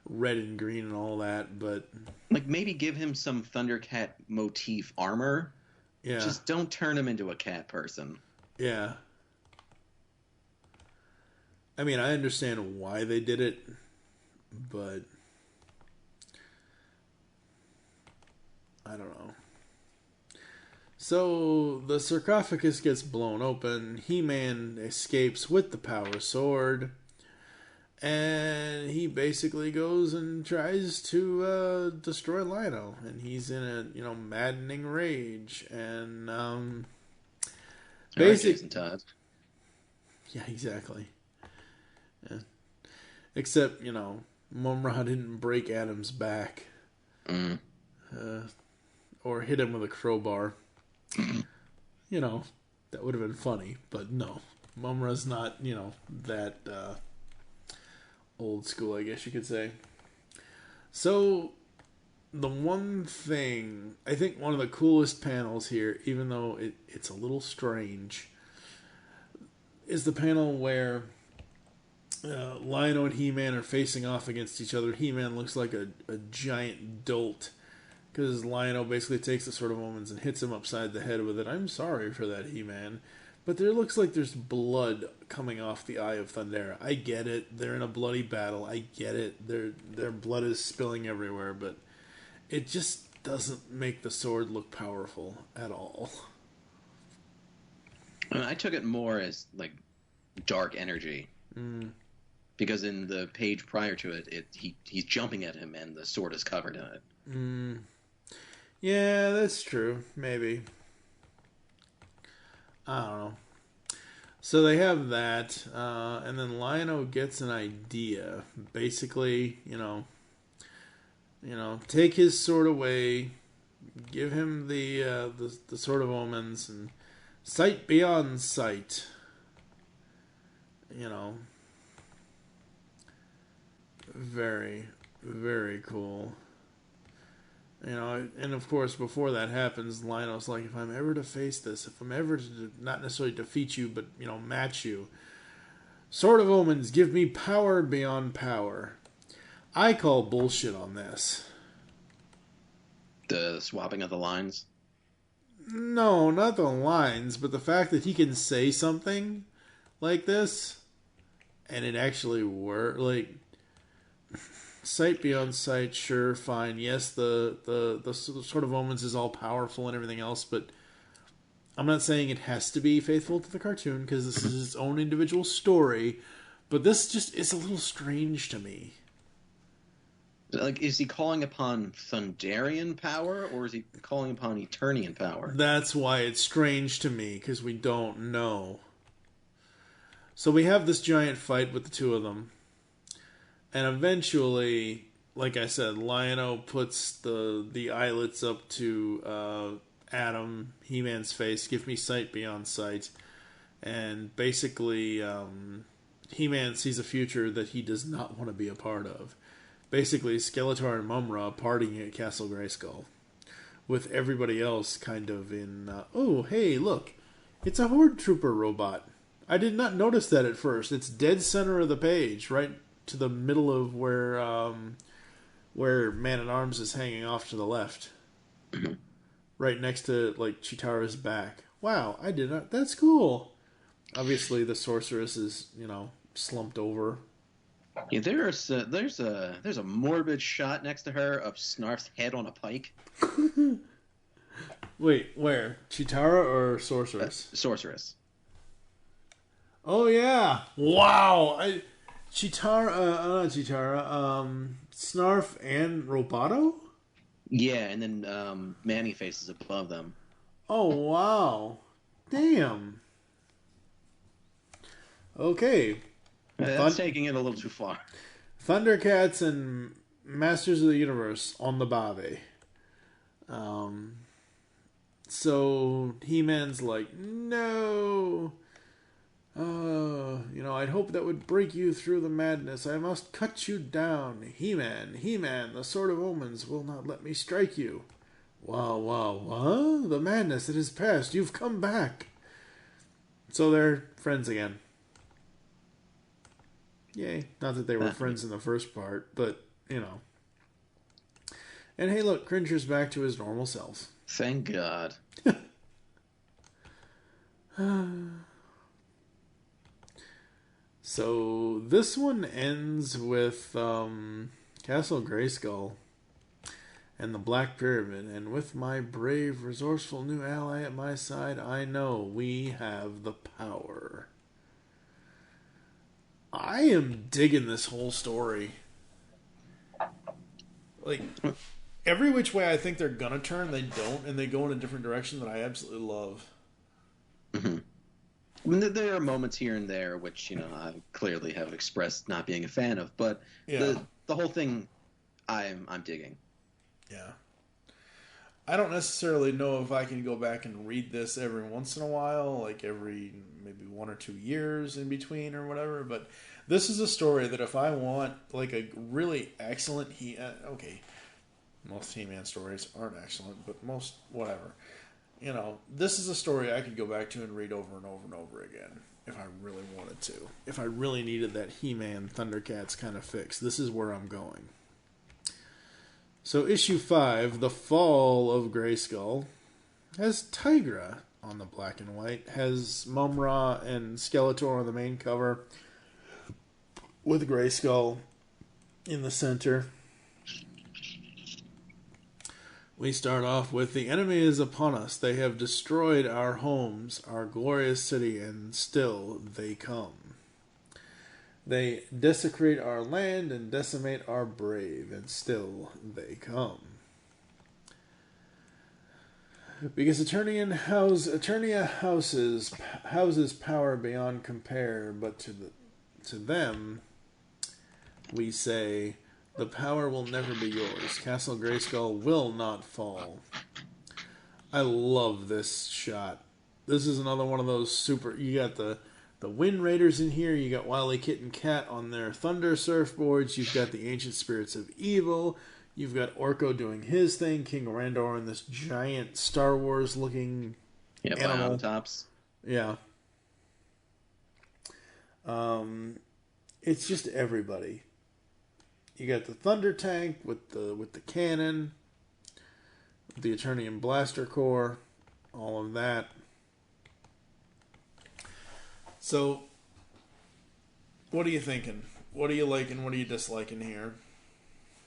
red and green and all that, but like maybe give him some Thundercat motif armor. Yeah. Just don't turn him into a cat person. Yeah. I mean, I understand why they did it, but I don't know. So the sarcophagus gets blown open. He-Man escapes with the power sword. And he basically goes and tries to destroy Lion-O, and he's in a maddening rage. And Jason Todd. Yeah, exactly. Yeah. Except Mumra didn't break Adam's back, or hit him with a crowbar. That would have been funny, but no, Mumra's not that. Old school, I guess you could say. So, the one thing, I think one of the coolest panels here, even though it's a little strange, is the panel where Lion-O and He-Man are facing off against each other. He-Man looks like a giant dolt, because Lion-O basically takes the Sword of Omens and hits him upside the head with it. I'm sorry for that, He-Man. But there looks like there's blood coming off the eye of Thundera. I get it. They're in a bloody battle. I get it. Their blood is spilling everywhere, but it just doesn't make the sword look powerful at all. I took it more as like dark energy. Because in the page prior to it, he's jumping at him and the sword is covered in it. Yeah, that's true. Maybe. I don't know. So they have that, and then Lion-O gets an idea. Basically, take his sword away, give him the Sword of Omens, and sight beyond sight. Very, very cool. And of course, before that happens, Lion-O's like, if I'm ever to face this, if I'm ever to not necessarily defeat you, but, match you, Sword of Omens, give me power beyond power. I call bullshit on this. The swapping of the lines? No, not the lines, but the fact that he can say something like this, and it actually works, like... Sight beyond sight, sure, fine. Yes, the Sword of Omens is all powerful and everything else, but I'm not saying it has to be faithful to the cartoon because this is its own individual story. But this just is a little strange to me. Like, is he calling upon Thunderian power or is he calling upon Eternian power? That's why it's strange to me because we don't know. So we have this giant fight with the two of them. And eventually, like I said, Lion-O puts the eyelets up to Adam, He-Man's face, give me sight beyond sight. And basically, He-Man sees a future that he does not want to be a part of. Basically, Skeletor and Mumra partying at Castle Grayskull. With everybody else kind of in, oh, hey, look, it's a Horde Trooper robot. I did not notice that at first. It's dead center of the page, right to the middle of where Man-at-Arms is hanging off to the left. Right next to, like, Chitara's back. Wow, I did not... That's cool. Obviously, the Sorceress is, slumped over. Yeah, there's a morbid shot next to her of Snarf's head on a pike. Wait, where? Chitara or Sorceress? Sorceress. Oh, yeah. Wow. Not Chitara, Snarf and Roboto? Yeah, and then Manny Face is above them. Oh, wow. Damn. Okay. That's taking it a little too far. Thundercats and Masters of the Universe on the Bave. So He-Man's like, no. know, I'd hope that would break you through the madness. I must cut you down. He-Man, He-Man, the Sword of Omens will not let me strike you. Wow. The madness that has passed. You've come back. So they're friends again. Yay. Not that they were friends in the first part, but, you know. And hey, look, Cringer's back to his normal self. Thank God. So this one ends with Castle Grayskull and the Black Pyramid, and with my brave, resourceful new ally at my side, I know we have the power. I am digging this whole story. Like, every which way I think they're gonna turn, they don't, and they go in a different direction that I absolutely love. Mm-hmm. I mean, there are moments here and there which, you know, I clearly have expressed not being a fan of, but the whole thing I'm digging. Yeah. I don't necessarily know if I can go back and read this every once in a while, like every maybe 1 or 2 years in between or whatever, but this is a story that if I want like a really excellent okay, most He-Man stories aren't excellent, but most whatever. You know, this is a story I could go back to and read over and over and over again if I really wanted to. If I really needed that He-Man Thundercats kind of fix, this is where I'm going. So issue 5, The Fall of Grayskull, has Tigra on the black and white, has Mum-Ra and Skeletor on the main cover, with Grayskull in the center. We start off with, the enemy is upon us. They have destroyed our homes, our glorious city, and still they come. They desecrate our land and decimate our brave, and still they come. Because Eternia houses power beyond compare, but to them, we say, the power will never be yours. Castle Grayskull will not fall. I love this shot. This is another one of those super... You got the Wind Raiders in here. You got Wily Kit and Kat on their Thunder surfboards. You've got the Ancient Spirits of Evil. You've got Orko doing his thing. King Randor and this giant Star Wars looking animal. Tops. Yeah. It's just everybody. You got the Thunder Tank with the cannon, the Eternian Blaster Core, all of that. So, what are you thinking? What are you liking? What are you disliking here?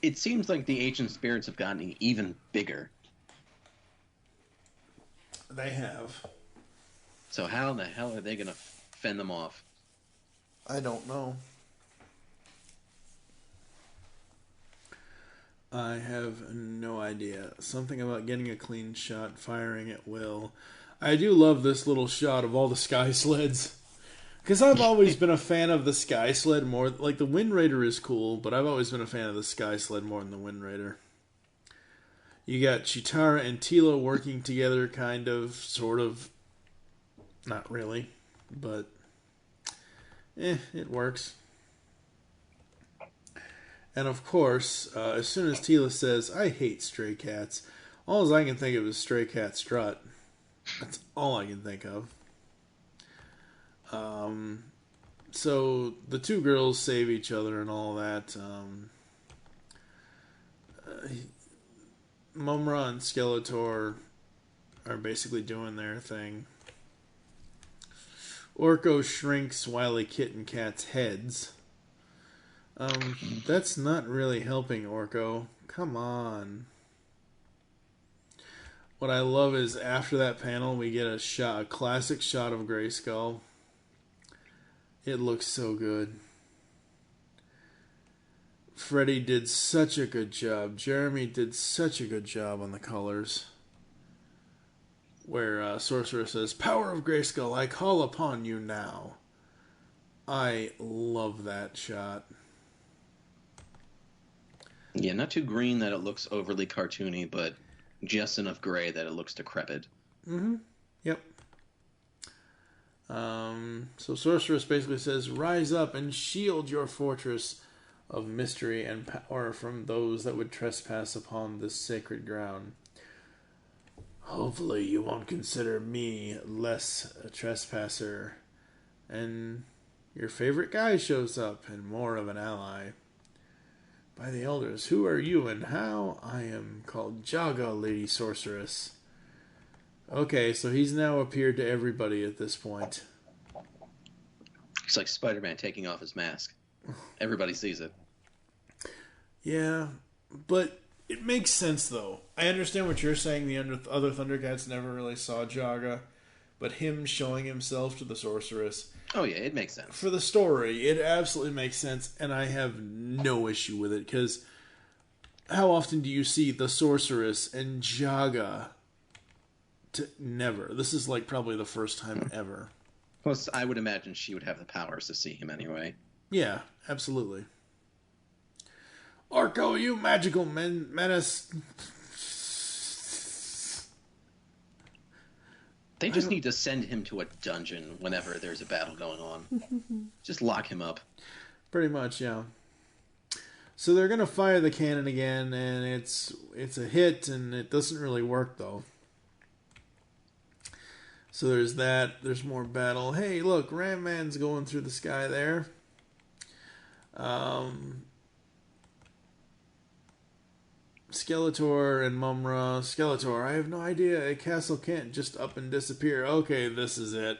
It seems like the Ancient Spirits have gotten even bigger. They have. So how in the hell are they going to fend them off? I don't know. I have no idea. Something about getting a clean shot, firing at will. I do love this little shot of all the sky sleds. Because I've always been a fan of the Sky Sled more. Like, the Wind Raider is cool, but I've always been a fan of the Sky Sled more than the Wind Raider. You got Chitara and Tila working together, kind of, sort of. Not really, but it works. And of course, as soon as Tila says, I hate stray cats, all I can think of is Stray Cat Strut. That's all I can think of. So the two girls save each other and all that. Mum-Ra and Skeletor are basically doing their thing. Orko shrinks Wily Kit and Kat's heads. That's not really helping Orko. Come on. What I love is after that panel we get a classic shot of Grayskull. It looks so good. Freddie did such a good job. Jeremy did such a good job on the colors. Where Sorcerer says, Power of Grayskull, I call upon you now. I love that shot. Yeah, not too green that it looks overly cartoony, but just enough gray that it looks decrepit. Mm-hmm. Yep. So Sorceress basically says, rise up and shield your fortress of mystery and power from those that would trespass upon this sacred ground. Hopefully you won't consider me less a trespasser. And your favorite guy shows up and more of an ally. By the elders, who are you and how? I am called Jaga, Lady Sorceress. Okay, so he's now appeared to everybody at this point. It's like Spider-Man taking off his mask. Everybody sees it. Yeah, but it makes sense, though. I understand what you're saying. The other Thundercats never really saw Jaga, but him showing himself to the Sorceress... Oh, yeah, it makes sense. For the story, it absolutely makes sense, and I have no issue with it, because how often do you see the Sorceress and Jaga? Never. This is like probably the first time ever. Plus, I would imagine she would have the powers to see him anyway. Yeah, absolutely. Orko, you magical menace. They just need to send him to a dungeon whenever there's a battle going on. Just lock him up. Pretty much, yeah. So they're going to fire the cannon again, and it's a hit, and it doesn't really work, though. So there's that. There's more battle. Hey, look, Ram Man's going through the sky there. Skeletor and Mumra. Skeletor, I have no idea. A castle can't just up and disappear. Okay, this is it.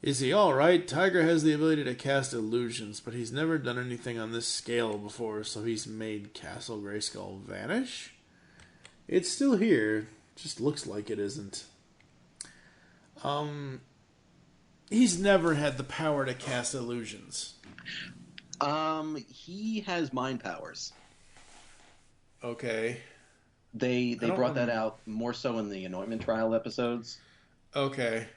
Is he alright? Tiger has the ability to cast illusions, but he's never done anything on this scale before, so he's made Castle Grayskull vanish? It's still here. Just looks like it isn't. He's never had the power to cast illusions. He has mind powers. Okay. They brought that out more so in the Anointment Trial episodes. Okay.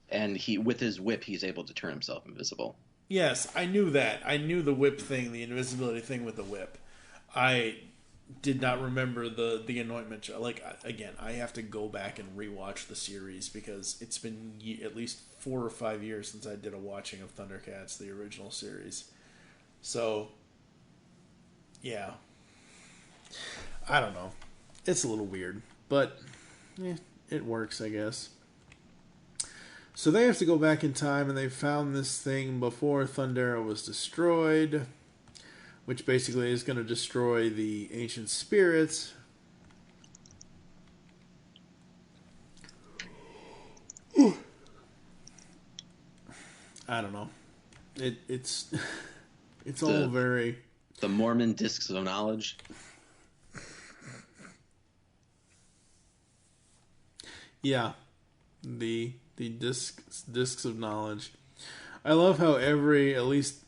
And with his whip, he's able to turn himself invisible. Yes, I knew that. I knew the whip thing, the invisibility thing with the whip. I did not remember the Anointment. Like, again, I have to go back and rewatch the series because it's been at least 4 or 5 years since I did a watching of Thundercats, the original series. So, yeah. I don't know. It's a little weird, but it works, I guess. So they have to go back in time, and they found this thing before Thundera was destroyed, which basically is going to destroy the ancient spirits. I don't know. It's all very... The Mormon Discs of Knowledge. Yeah. The discs of knowledge. I love how every, at least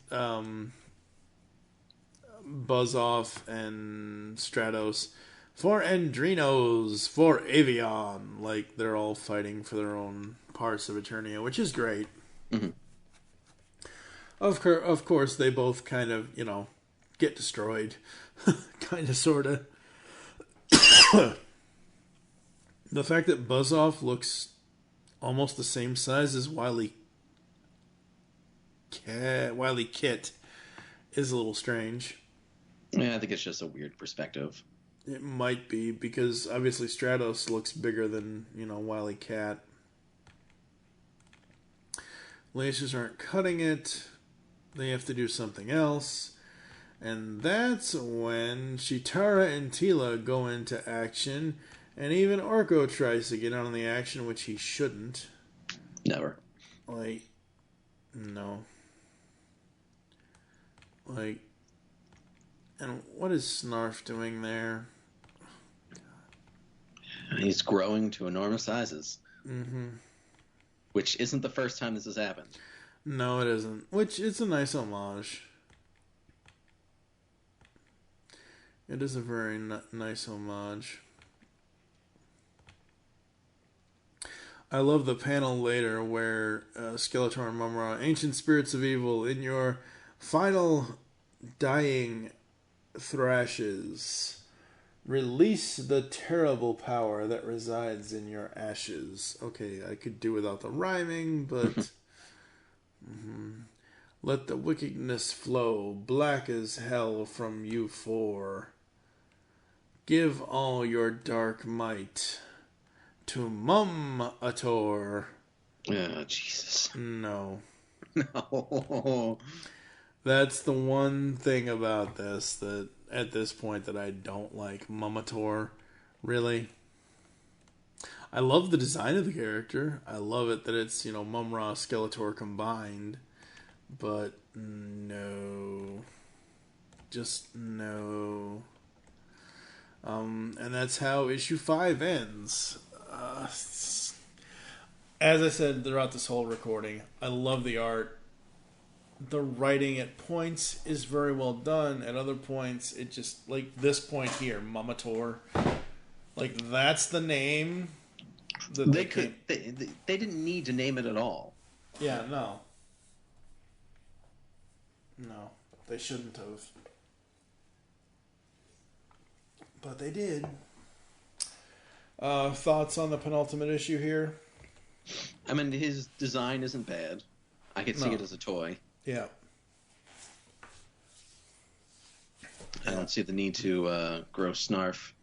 Buzz-Off and Stratos, for Andrinos, for Avion, like they're all fighting for their own parts of Eternia, which is great. Mm-hmm. Of course, they both kind of, get destroyed. Kind of, sort of. The fact that Buzz-Off looks almost the same size as Wily Kit is a little strange. Yeah, I think it's just a weird perspective. It might be, because obviously Stratos looks bigger than, Wily Cat. Lasers aren't cutting it. They have to do something else. And that's when Chitara and Tila go into action. And even Orko tries to get on the action, which he shouldn't. Never. No. And what is Snarf doing there? He's growing to enormous sizes. Mm-hmm. Which isn't the first time this has happened. No, it isn't. Which, it's a nice homage. It is a very nice homage. I love the panel later where Skeletor and Mumra, ancient spirits of evil, in your final dying thrashes, Release the terrible power that resides in your ashes. Okay, I could do without the rhyming, but... Let the wickedness flow, black as hell from you four. Give all your dark might to Mum-Ator. Oh, Jesus. No. No. That's the one thing about this that at this point that I don't like. Mum-Ator, really. I love the design of the character. I love it that it's, Mum-Ra, Skeletor combined. But no. Just no. And that's how issue 5 ends. As I said throughout this whole recording, I love the art. The writing at points is very well done. At other points, it just, like this point here, Mum-Ator. Like, that's the name. That they didn't need to name it at all. Yeah, no. No, they shouldn't have. But they did. Thoughts on the penultimate issue here? I mean, his design isn't bad. I could see it as a toy. Yeah. I don't see the need to grow Snarf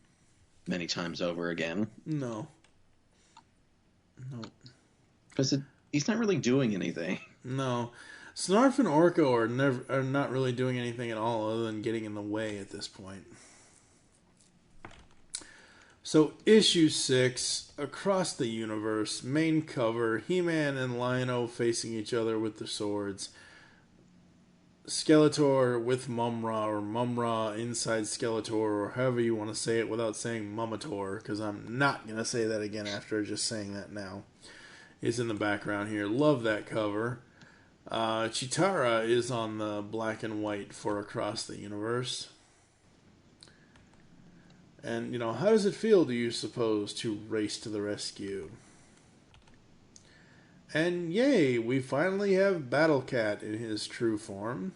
many times over again. No. Because he's not really doing anything. No. Snarf and Orko are not really doing anything at all other than getting in the way at this point. So, issue 6, Across the Universe, main cover, He-Man and Lion-O facing each other with their swords. Skeletor with Mum-Ra, or Mum-Ra inside Skeletor, or however you want to say it without saying Mum-Ator, because I'm not going to say that again after just saying that now, is in the background here. Love that cover. Chitara is on the black and white for Across the Universe. And, how does it feel, do you suppose, to race to the rescue? And yay, we finally have Battle Cat in his true form.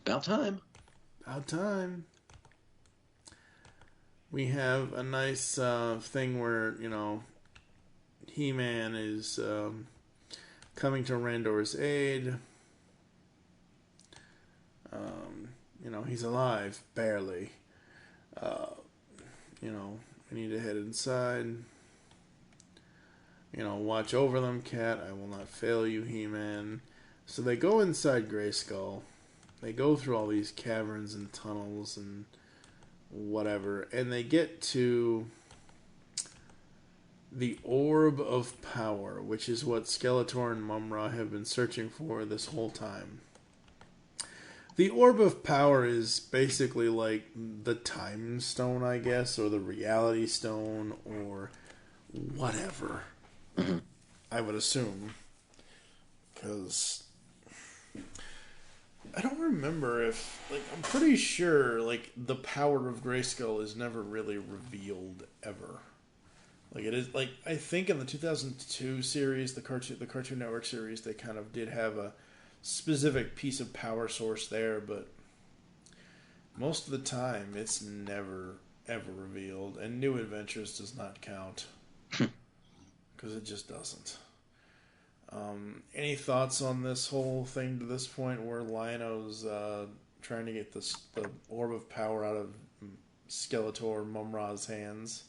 About time. About time. We have a nice thing where, He-Man is coming to Randor's aid. He's alive, barely. We need to head inside. Watch over them, Cat. I will not fail you, He-Man. So they go inside Grayskull. They go through all these caverns and tunnels and whatever. And they get to the Orb of Power, which is what Skeletor and Mum-Ra have been searching for this whole time. The Orb of Power is basically like the Time Stone, I guess, or the Reality Stone, or whatever. I would assume. Because I don't remember if, I'm pretty sure, the power of Grayskull is never really revealed ever. It is, I think in the 2002 series, the Cartoon Network series, they kind of did have a specific piece of power source there, but most of the time it's never ever revealed, and New Adventures does not count because it just doesn't. Any thoughts on this whole thing to this point where Lion-O's trying to get the Orb of Power out of Skeletor Mum-Ra's hands?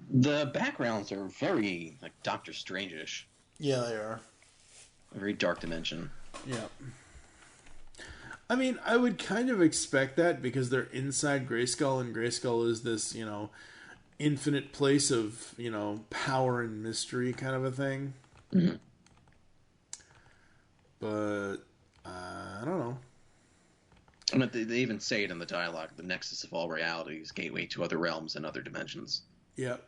The backgrounds are very Doctor Strange-ish. Yeah, they are. A very dark dimension. Yeah. I mean, I would kind of expect that because they're inside Grayskull, and Grayskull is this, infinite place of, power and mystery kind of a thing. Mm-hmm. But, I don't know. I mean, they even say it in the dialogue, the nexus of all realities, gateway to other realms and other dimensions. Yep.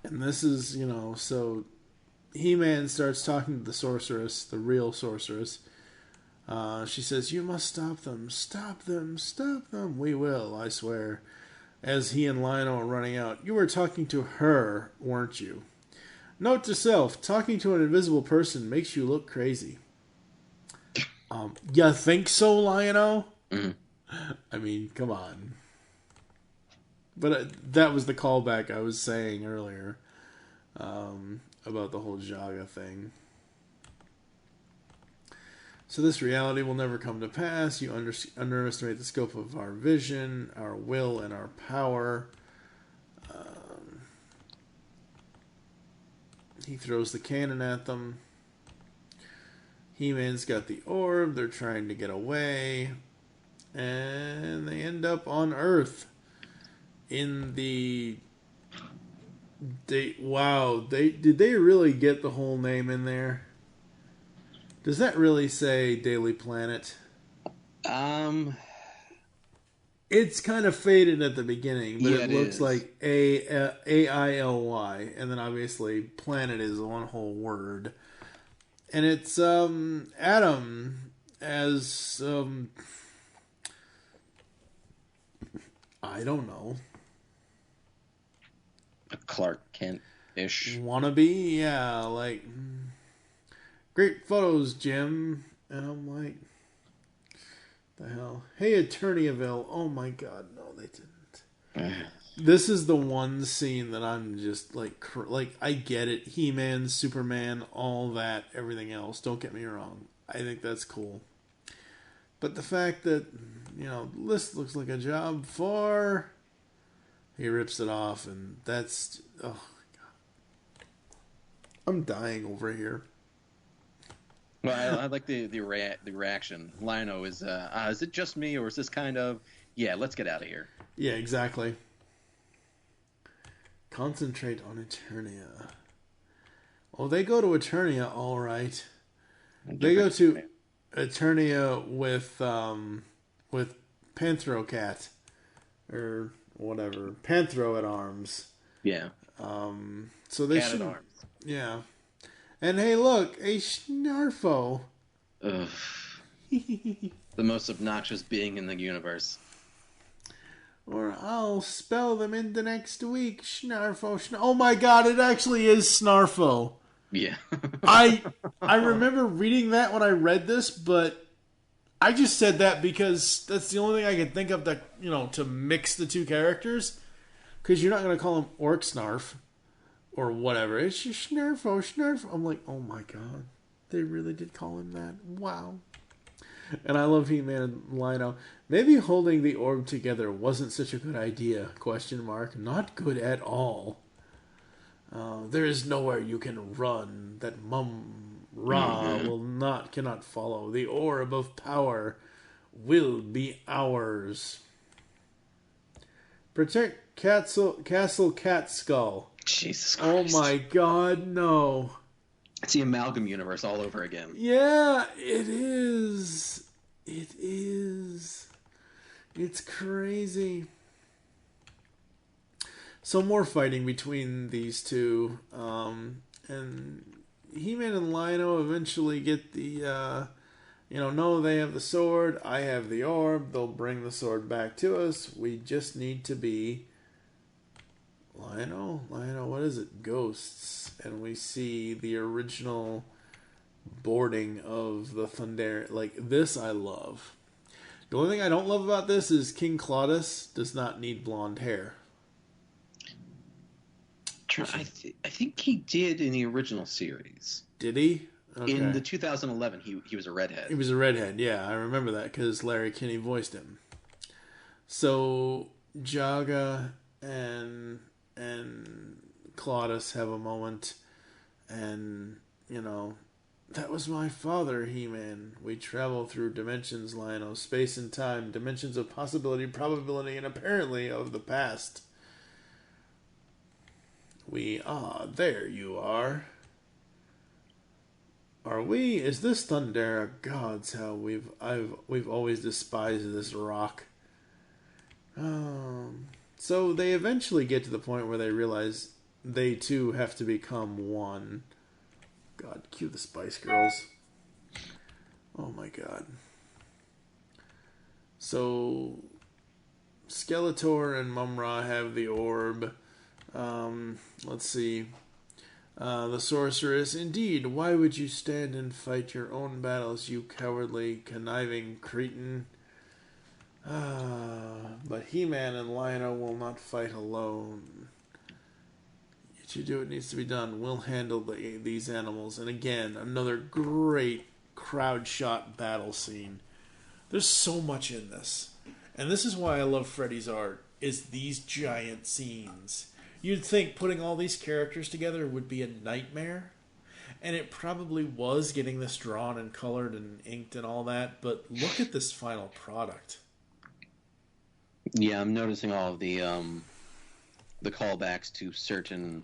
And this is, so He-Man starts talking to the sorceress, the real sorceress. She says, "You must stop them, stop them, stop them. We will, I swear." As he and Lion-O are running out, "You were talking to her, weren't you? Note to self, talking to an invisible person makes you look crazy." You think so, Lion-O? Mm-hmm. I mean, come on. But that was the callback I was saying earlier about the whole Jaga thing. So this reality will never come to pass. You underestimate the scope of our vision, our will, and our power. He throws the cannon at them. He-Man's got the orb. They're trying to get away. And they end up on Earth. In the... Did they really get the whole name in there? Does that really say Daily Planet? It's kind of faded at the beginning, but it looks like AILY, and then obviously planet is one whole word. And it's Adam as I don't know. A Clark Kent-ish. Wannabe? Yeah, like great photos, Jim. And I'm like, the hell? Hey, Eterniaville. Oh my god, no, they didn't. This is the one scene that I'm just like I get it. He-Man, Superman, all that, everything else. Don't get me wrong. I think that's cool. But the fact that, this looks like a job for... He rips it off, and that's... Oh, my God. I'm dying over here. Well, I like the reaction. Lion-O is it just me, or is this kind of, yeah, let's get out of here? Yeah, exactly. Concentrate on Eternia. Oh, they go to Eternia, all right. They go to Eternia with Panthrocat, or whatever, Panthro at arms. Yeah. So they Cat should. at arms. Yeah. And hey, look, a Snarfo. Ugh. The most obnoxious being in the universe. Or I'll spell them into next week. Snarfo. Oh my god, it actually is Snarfo. Yeah. I remember reading that when I read this, but I just said that because that's the only thing I could think of that, to mix the two characters. Because you're not going to call him Orc Snarf or whatever. It's just Snarfo. I'm like, oh my god. They really did call him that. Wow. And I love He-Man and Lion-O. Maybe holding the orb together wasn't such a good idea, ? Not good at all. There is nowhere you can run that Mum-Ra cannot follow. The orb of power will be ours. Protect Castle Cat Skull. Jesus Christ. Oh my god, no. It's the Amalgam universe all over again. Yeah, it is. It is. It's crazy. So more fighting between these two. And He-Man and Lion-O eventually get the, no, they have the sword. I have the orb. They'll bring the sword back to us. We just need to be... Lion-O, what is it? Ghosts. And we see the original boarding of the Thunder. Like, this I love. The only thing I don't love about this is King Claudius does not need blonde hair. I think he did in the original series. Did he? Okay. In the 2011, he was a redhead. He was a redhead, yeah. I remember that because Larry Kinney voiced him. So, Jaga and Claudius have a moment, and that was my father, He-Man. We travel through dimensions, Lion-O, space and time, dimensions of possibility, probability, and apparently of the past. There you are. Are we? Is this Thundera? Gods, how we've always despised this rock. So they eventually get to the point where they realize they too have to become one. God, cue the Spice Girls. Oh my god. So Skeletor and Mum-Ra have the orb. Let's see. The sorceress, indeed, why would you stand and fight your own battles, you cowardly, conniving cretin? But He-Man and Lion-O will not fight alone. Yet you do what needs to be done. We'll handle these animals. And again, another great crowd shot battle scene. There's so much in this. And this is why I love Freddy's art, is these giant scenes. You'd think putting all these characters together would be a nightmare. And it probably was, getting this drawn and colored and inked and all that. But look at this final product. Yeah, I'm noticing all of the callbacks to certain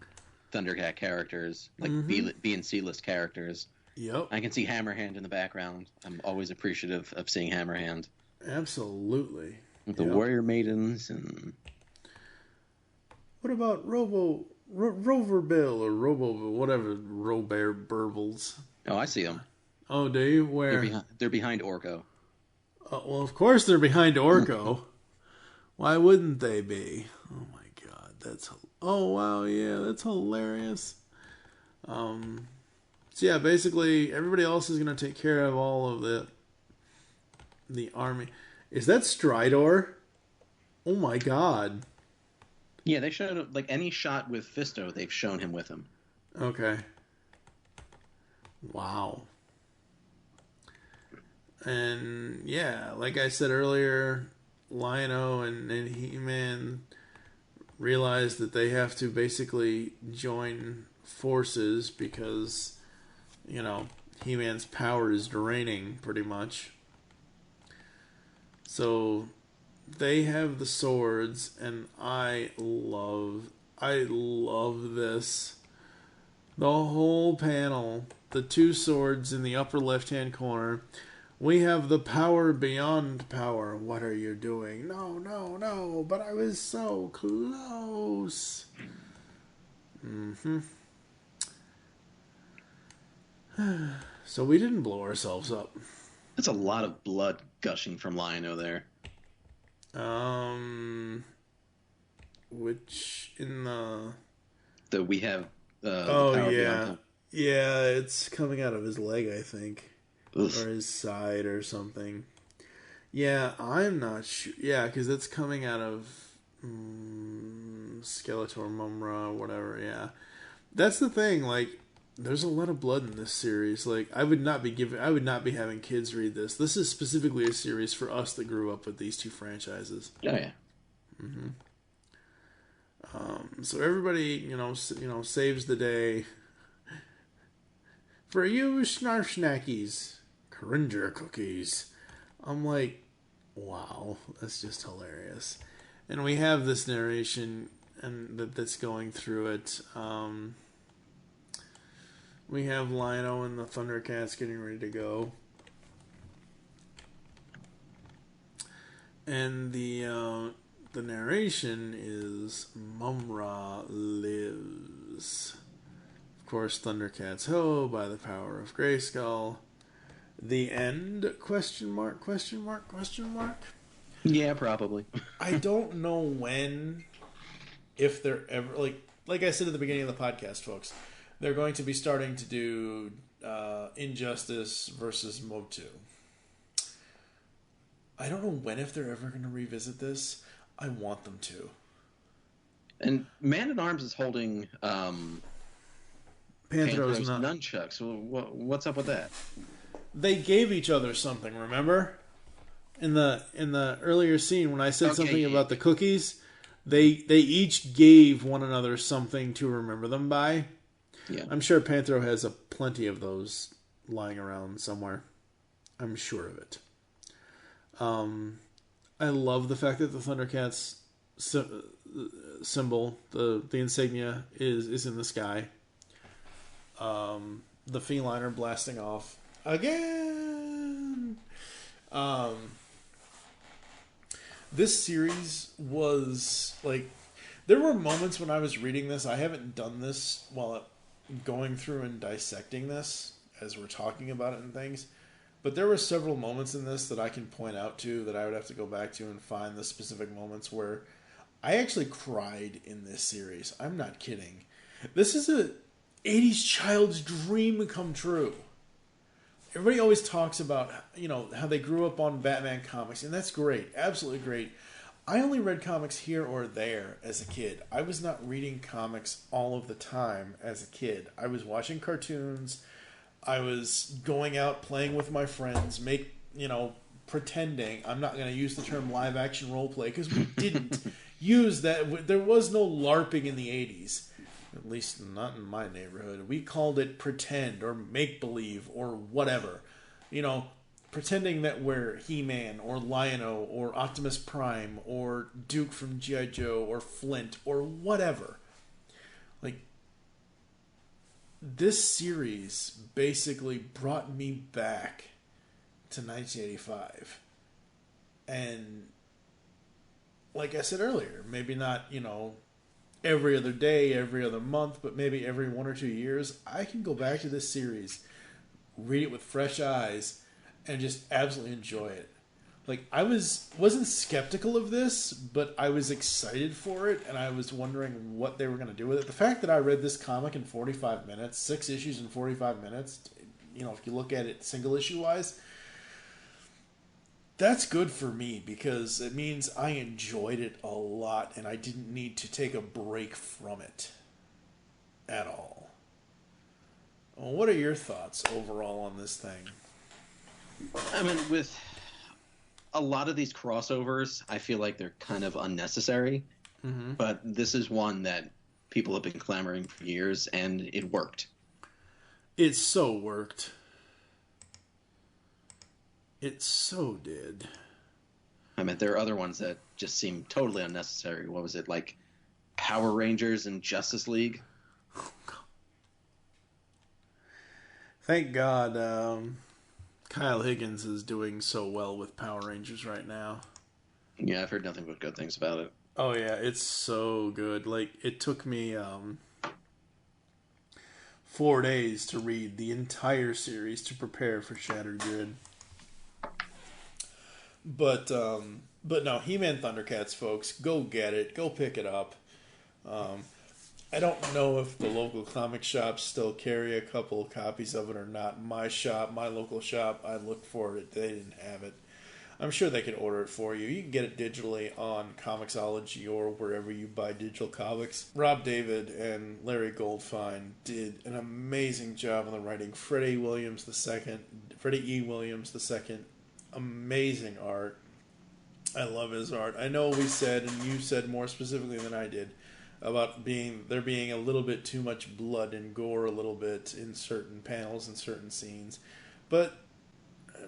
Thundercat characters, like B and C list characters. Yep. I can see Hammerhand in the background. I'm always appreciative of seeing Hammerhand. Absolutely. The Warrior Maidens and... What about Rover Bill or Robo, whatever, Robert Burbles? Oh, I see them. Oh, do you? Where? They're behind Orko. Well, of course they're behind Orko. Why wouldn't they be? Oh my God, oh wow, yeah, that's hilarious. So yeah, basically everybody else is gonna take care of all of the army. Is that Stridor? Oh my God. Yeah, they showed, like, any shot with Fisto, they've shown him with him. Okay. Wow. And yeah, like I said earlier, Lion-O and He-Man realize that they have to basically join forces because, He-Man's power is draining pretty much. So they have the swords, and I love this. The whole panel, the two swords in the upper left-hand corner. We have the power beyond power. What are you doing? No, no, no, but I was so close. So we didn't blow ourselves up. That's a lot of blood gushing from Lion-O there. Which in the... We have the oh, power yeah. beyond time. Yeah, it's coming out of his leg, I think. Oof. Or his side or something. Yeah, I'm not sure. Yeah, because it's coming out of Skeletor, Mumra, whatever, yeah. That's the thing, like, there's a lot of blood in this series. Like, I would not be having kids read this. This is specifically a series for us that grew up with these two franchises. Oh, yeah. So everybody, saves the day. For you, Snarf Snackies, Cringer cookies. I'm like, wow, that's just hilarious. And we have this narration and that's going through it. We have Lion-O and the Thundercats getting ready to go. And the narration is Mumra lives. Of course, Thundercats ho by the power of Grayskull. The end? Question mark? Question mark? Question mark? Yeah, probably. I don't know when, if they're ever, like I said at the beginning of the podcast, folks, they're going to be starting to do Injustice versus Mob 2. I don't know when, if they're ever going to revisit this. I want them to. And Man-at-Arms is holding Panthro's nunchucks. What's up with that? They gave each other something, remember? In the earlier scene when I said something about the cookies, they each gave one another something to remember them by. Yeah. I'm sure Panthro has plenty of those lying around somewhere. I'm sure of it. I love the fact that the Thundercats symbol, the insignia, is in the sky. The feline are blasting off again. This series was like, there were moments when I was reading this. I haven't done this while going through and dissecting this as we're talking about it and things. But there were several moments in this that I can point out to that I would have to go back to and find the specific moments where I actually cried in this series. I'm not kidding. This is '80s child's dream come true. Everybody always talks about, how they grew up on Batman comics, and that's great, absolutely great. I only read comics here or there as a kid. I was not reading comics all of the time as a kid. I was watching cartoons. I was going out playing with my friends, pretending. I'm not going to use the term live action role play because we didn't use that. There was no LARPing in the 80s. At least not in my neighborhood. We called it pretend or make-believe or whatever. Pretending that we're He-Man or Lion-O or Optimus Prime or Duke from G.I. Joe or Flint or whatever. This series basically brought me back to 1985. And like I said earlier, maybe not, every other day, every other month, but maybe every 1 or 2 years, I can go back to this series, read it with fresh eyes, and just absolutely enjoy it. I wasn't skeptical of this, but I was excited for it, and I was wondering what they were going to do with it. The fact that I read this comic in 45 minutes, 6 issues in 45 minutes, if you look at it single issue-wise, that's good for me because it means I enjoyed it a lot and I didn't need to take a break from it at all. Well, what are your thoughts overall on this thing? I mean, with a lot of these crossovers, I feel like they're kind of unnecessary. Mm-hmm. But this is one that people have been clamoring for years, and it worked. It so worked. It so did. I mean, there are other ones that just seem totally unnecessary. What was it, like Power Rangers and Justice League? Thank God Kyle Higgins is doing so well with Power Rangers right now. Yeah, I've heard nothing but good things about it. Oh, yeah, it's so good. It took me 4 days to read the entire series to prepare for Shattered Grid. But no, He-Man Thundercats, folks, go get it. Go pick it up. I don't know if the local comic shops still carry a couple copies of it or not. My local shop, I looked for it. They didn't have it. I'm sure they can order it for you. You can get it digitally on Comixology or wherever you buy digital comics. Rob David and Larry Goldfine did an amazing job on the writing. Freddie E. Williams II, amazing art. I love his art. I know we said, and you said more specifically than I did, about there being a little bit too much blood and gore a little bit in certain panels and certain scenes. But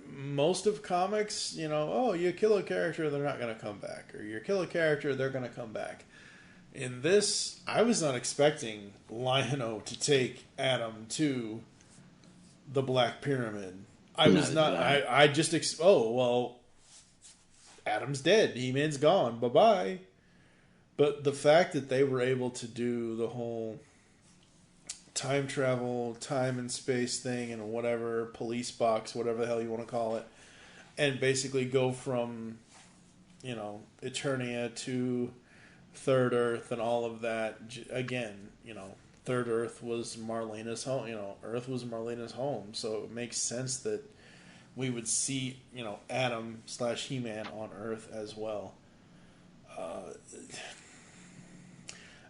most of comics, you kill a character, they're not going to come back. Or you kill a character, they're going to come back. In this, I was not expecting Lion-O to take Adam to the Black Pyramid. I was not. I just. Adam's dead. He-Man's gone. Bye-bye. But the fact that they were able to do the whole time travel, time and space thing, and whatever, police box, whatever the hell you want to call it, and basically go from, Eternia to Third Earth and all of that. Again, Third Earth was Marlena's home. Earth was Marlena's home, so it makes sense that we would see, Adam / He-Man on Earth as well.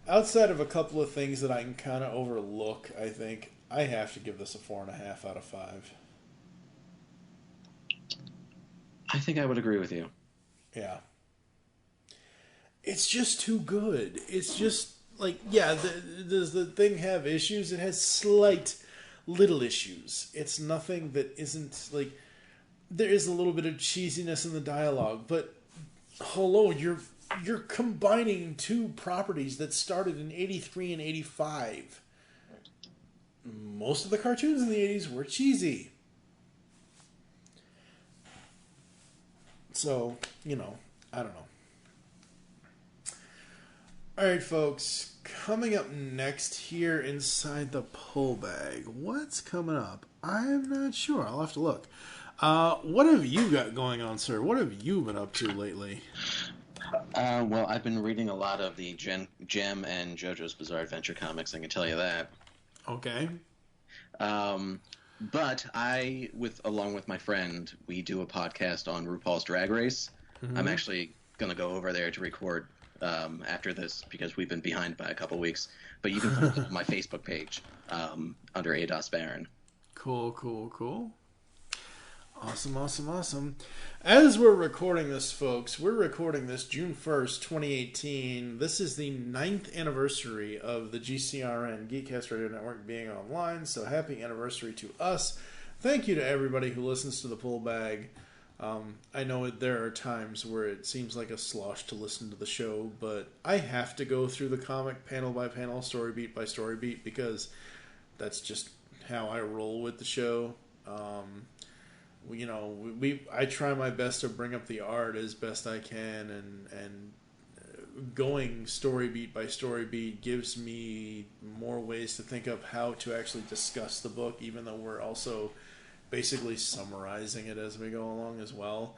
Outside of a couple of things that I can kind of overlook, I think I have to give this a 4.5 out of 5. I think I would agree with you. Yeah. It's just too good. It's just does the thing have issues? It has slight little issues. It's nothing that isn't there is a little bit of cheesiness in the dialogue, but hello, you're combining two properties that started in 83 and 85. Most of the cartoons in the 80s were cheesy. So, I don't know. Alright, folks, coming up next here inside the pull bag. What's coming up? I'm not sure. I'll have to look. What have you got going on, sir? What have you been up to lately? Well, I've been reading a lot of the Gem and JoJo's Bizarre Adventure comics, I can tell you that. Okay. But along with my friend, we do a podcast on RuPaul's Drag Race. Mm-hmm. I'm actually going to go over there to record after this because we've been behind by a couple weeks. But you can find it on my Facebook page under A. Baron. Cool. Awesome. As we're recording this, folks, we're recording this June 1st, 2018. This is the 9th anniversary of the GCRN, Geekcast Radio Network, being online, so happy anniversary to us. Thank you to everybody who listens to the Pull Bag. I know there are times where it seems like a slosh to listen to the show, but I have to go through the comic panel by panel, story beat by story beat, because that's just how I roll with the show. I try my best to bring up the art as best I can, and going story beat by story beat gives me more ways to think of how to actually discuss the book, even though we're also basically summarizing it as we go along as well.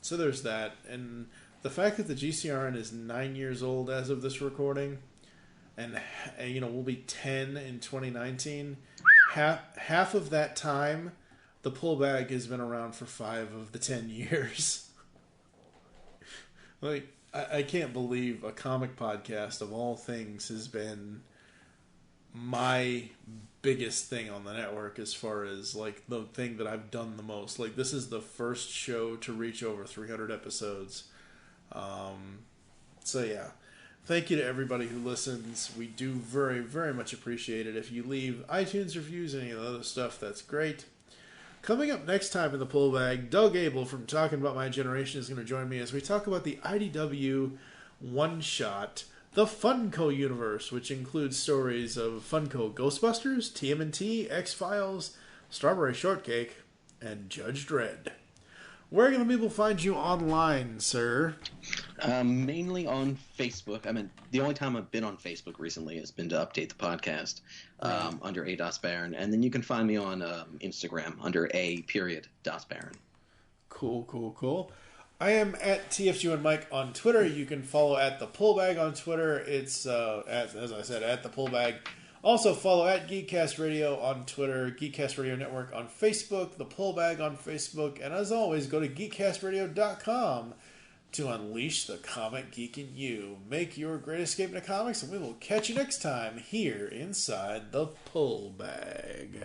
So there's that. And the fact that the GCRN is 9 years old as of this recording, and we'll be 10 in 2019, half of that time the Pull Bag has been around for 5 of the 10 years. Like, I can't believe a comic podcast of all things has been my biggest thing on the network as far as, like, the thing that I've done the most. Like, this is the first show to reach over 300 episodes. So, yeah. Thank you to everybody who listens. We do very, very much appreciate it. If you leave iTunes reviews, any of the other stuff, that's great. Coming up next time in the Pull Bag, Doug Abel from Talking About My Generation is going to join me as we talk about the IDW one-shot, The Funko Universe, which includes stories of Funko Ghostbusters, TMNT, X-Files, Strawberry Shortcake, and Judge Dredd. Where can the people find you online, sir? Mainly on Facebook. I mean, the only time I've been on Facebook recently has been to update the podcast under A. Baron. And then you can find me on Instagram under A.Baron. Cool. I am at TFG1Mike on Twitter. You can follow at The Pull Bag on Twitter. It's, as I said, at The Pull Bag. Also follow at Geekcast Radio on Twitter, Geekcast Radio Network on Facebook, The Pull Bag on Facebook, and as always, go to geekcastradio.com to unleash the comic geek in you. Make your great escape into comics, and we will catch you next time here inside The Pull Bag.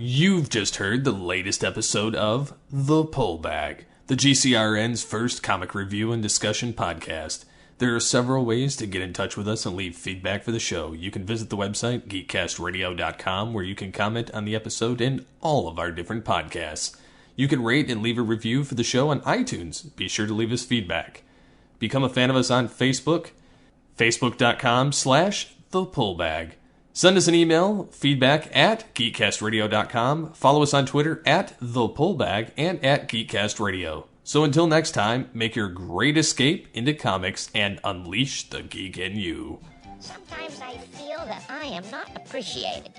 You've just heard the latest episode of The Pull Bag, the GCRN's first comic review and discussion podcast. There are several ways to get in touch with us and leave feedback for the show. You can visit the website, geekcastradio.com, where you can comment on the episode and all of our different podcasts. You can rate and leave a review for the show on iTunes. Be sure to leave us feedback. Become a fan of us on Facebook, facebook.com/thepullbag. Send us an email, feedback at geekcastradio.com. Follow us on Twitter at thepullbag and at geekcastradio. So until next time, make your great escape into comics and unleash the geek in you. Sometimes I feel that I am not appreciated.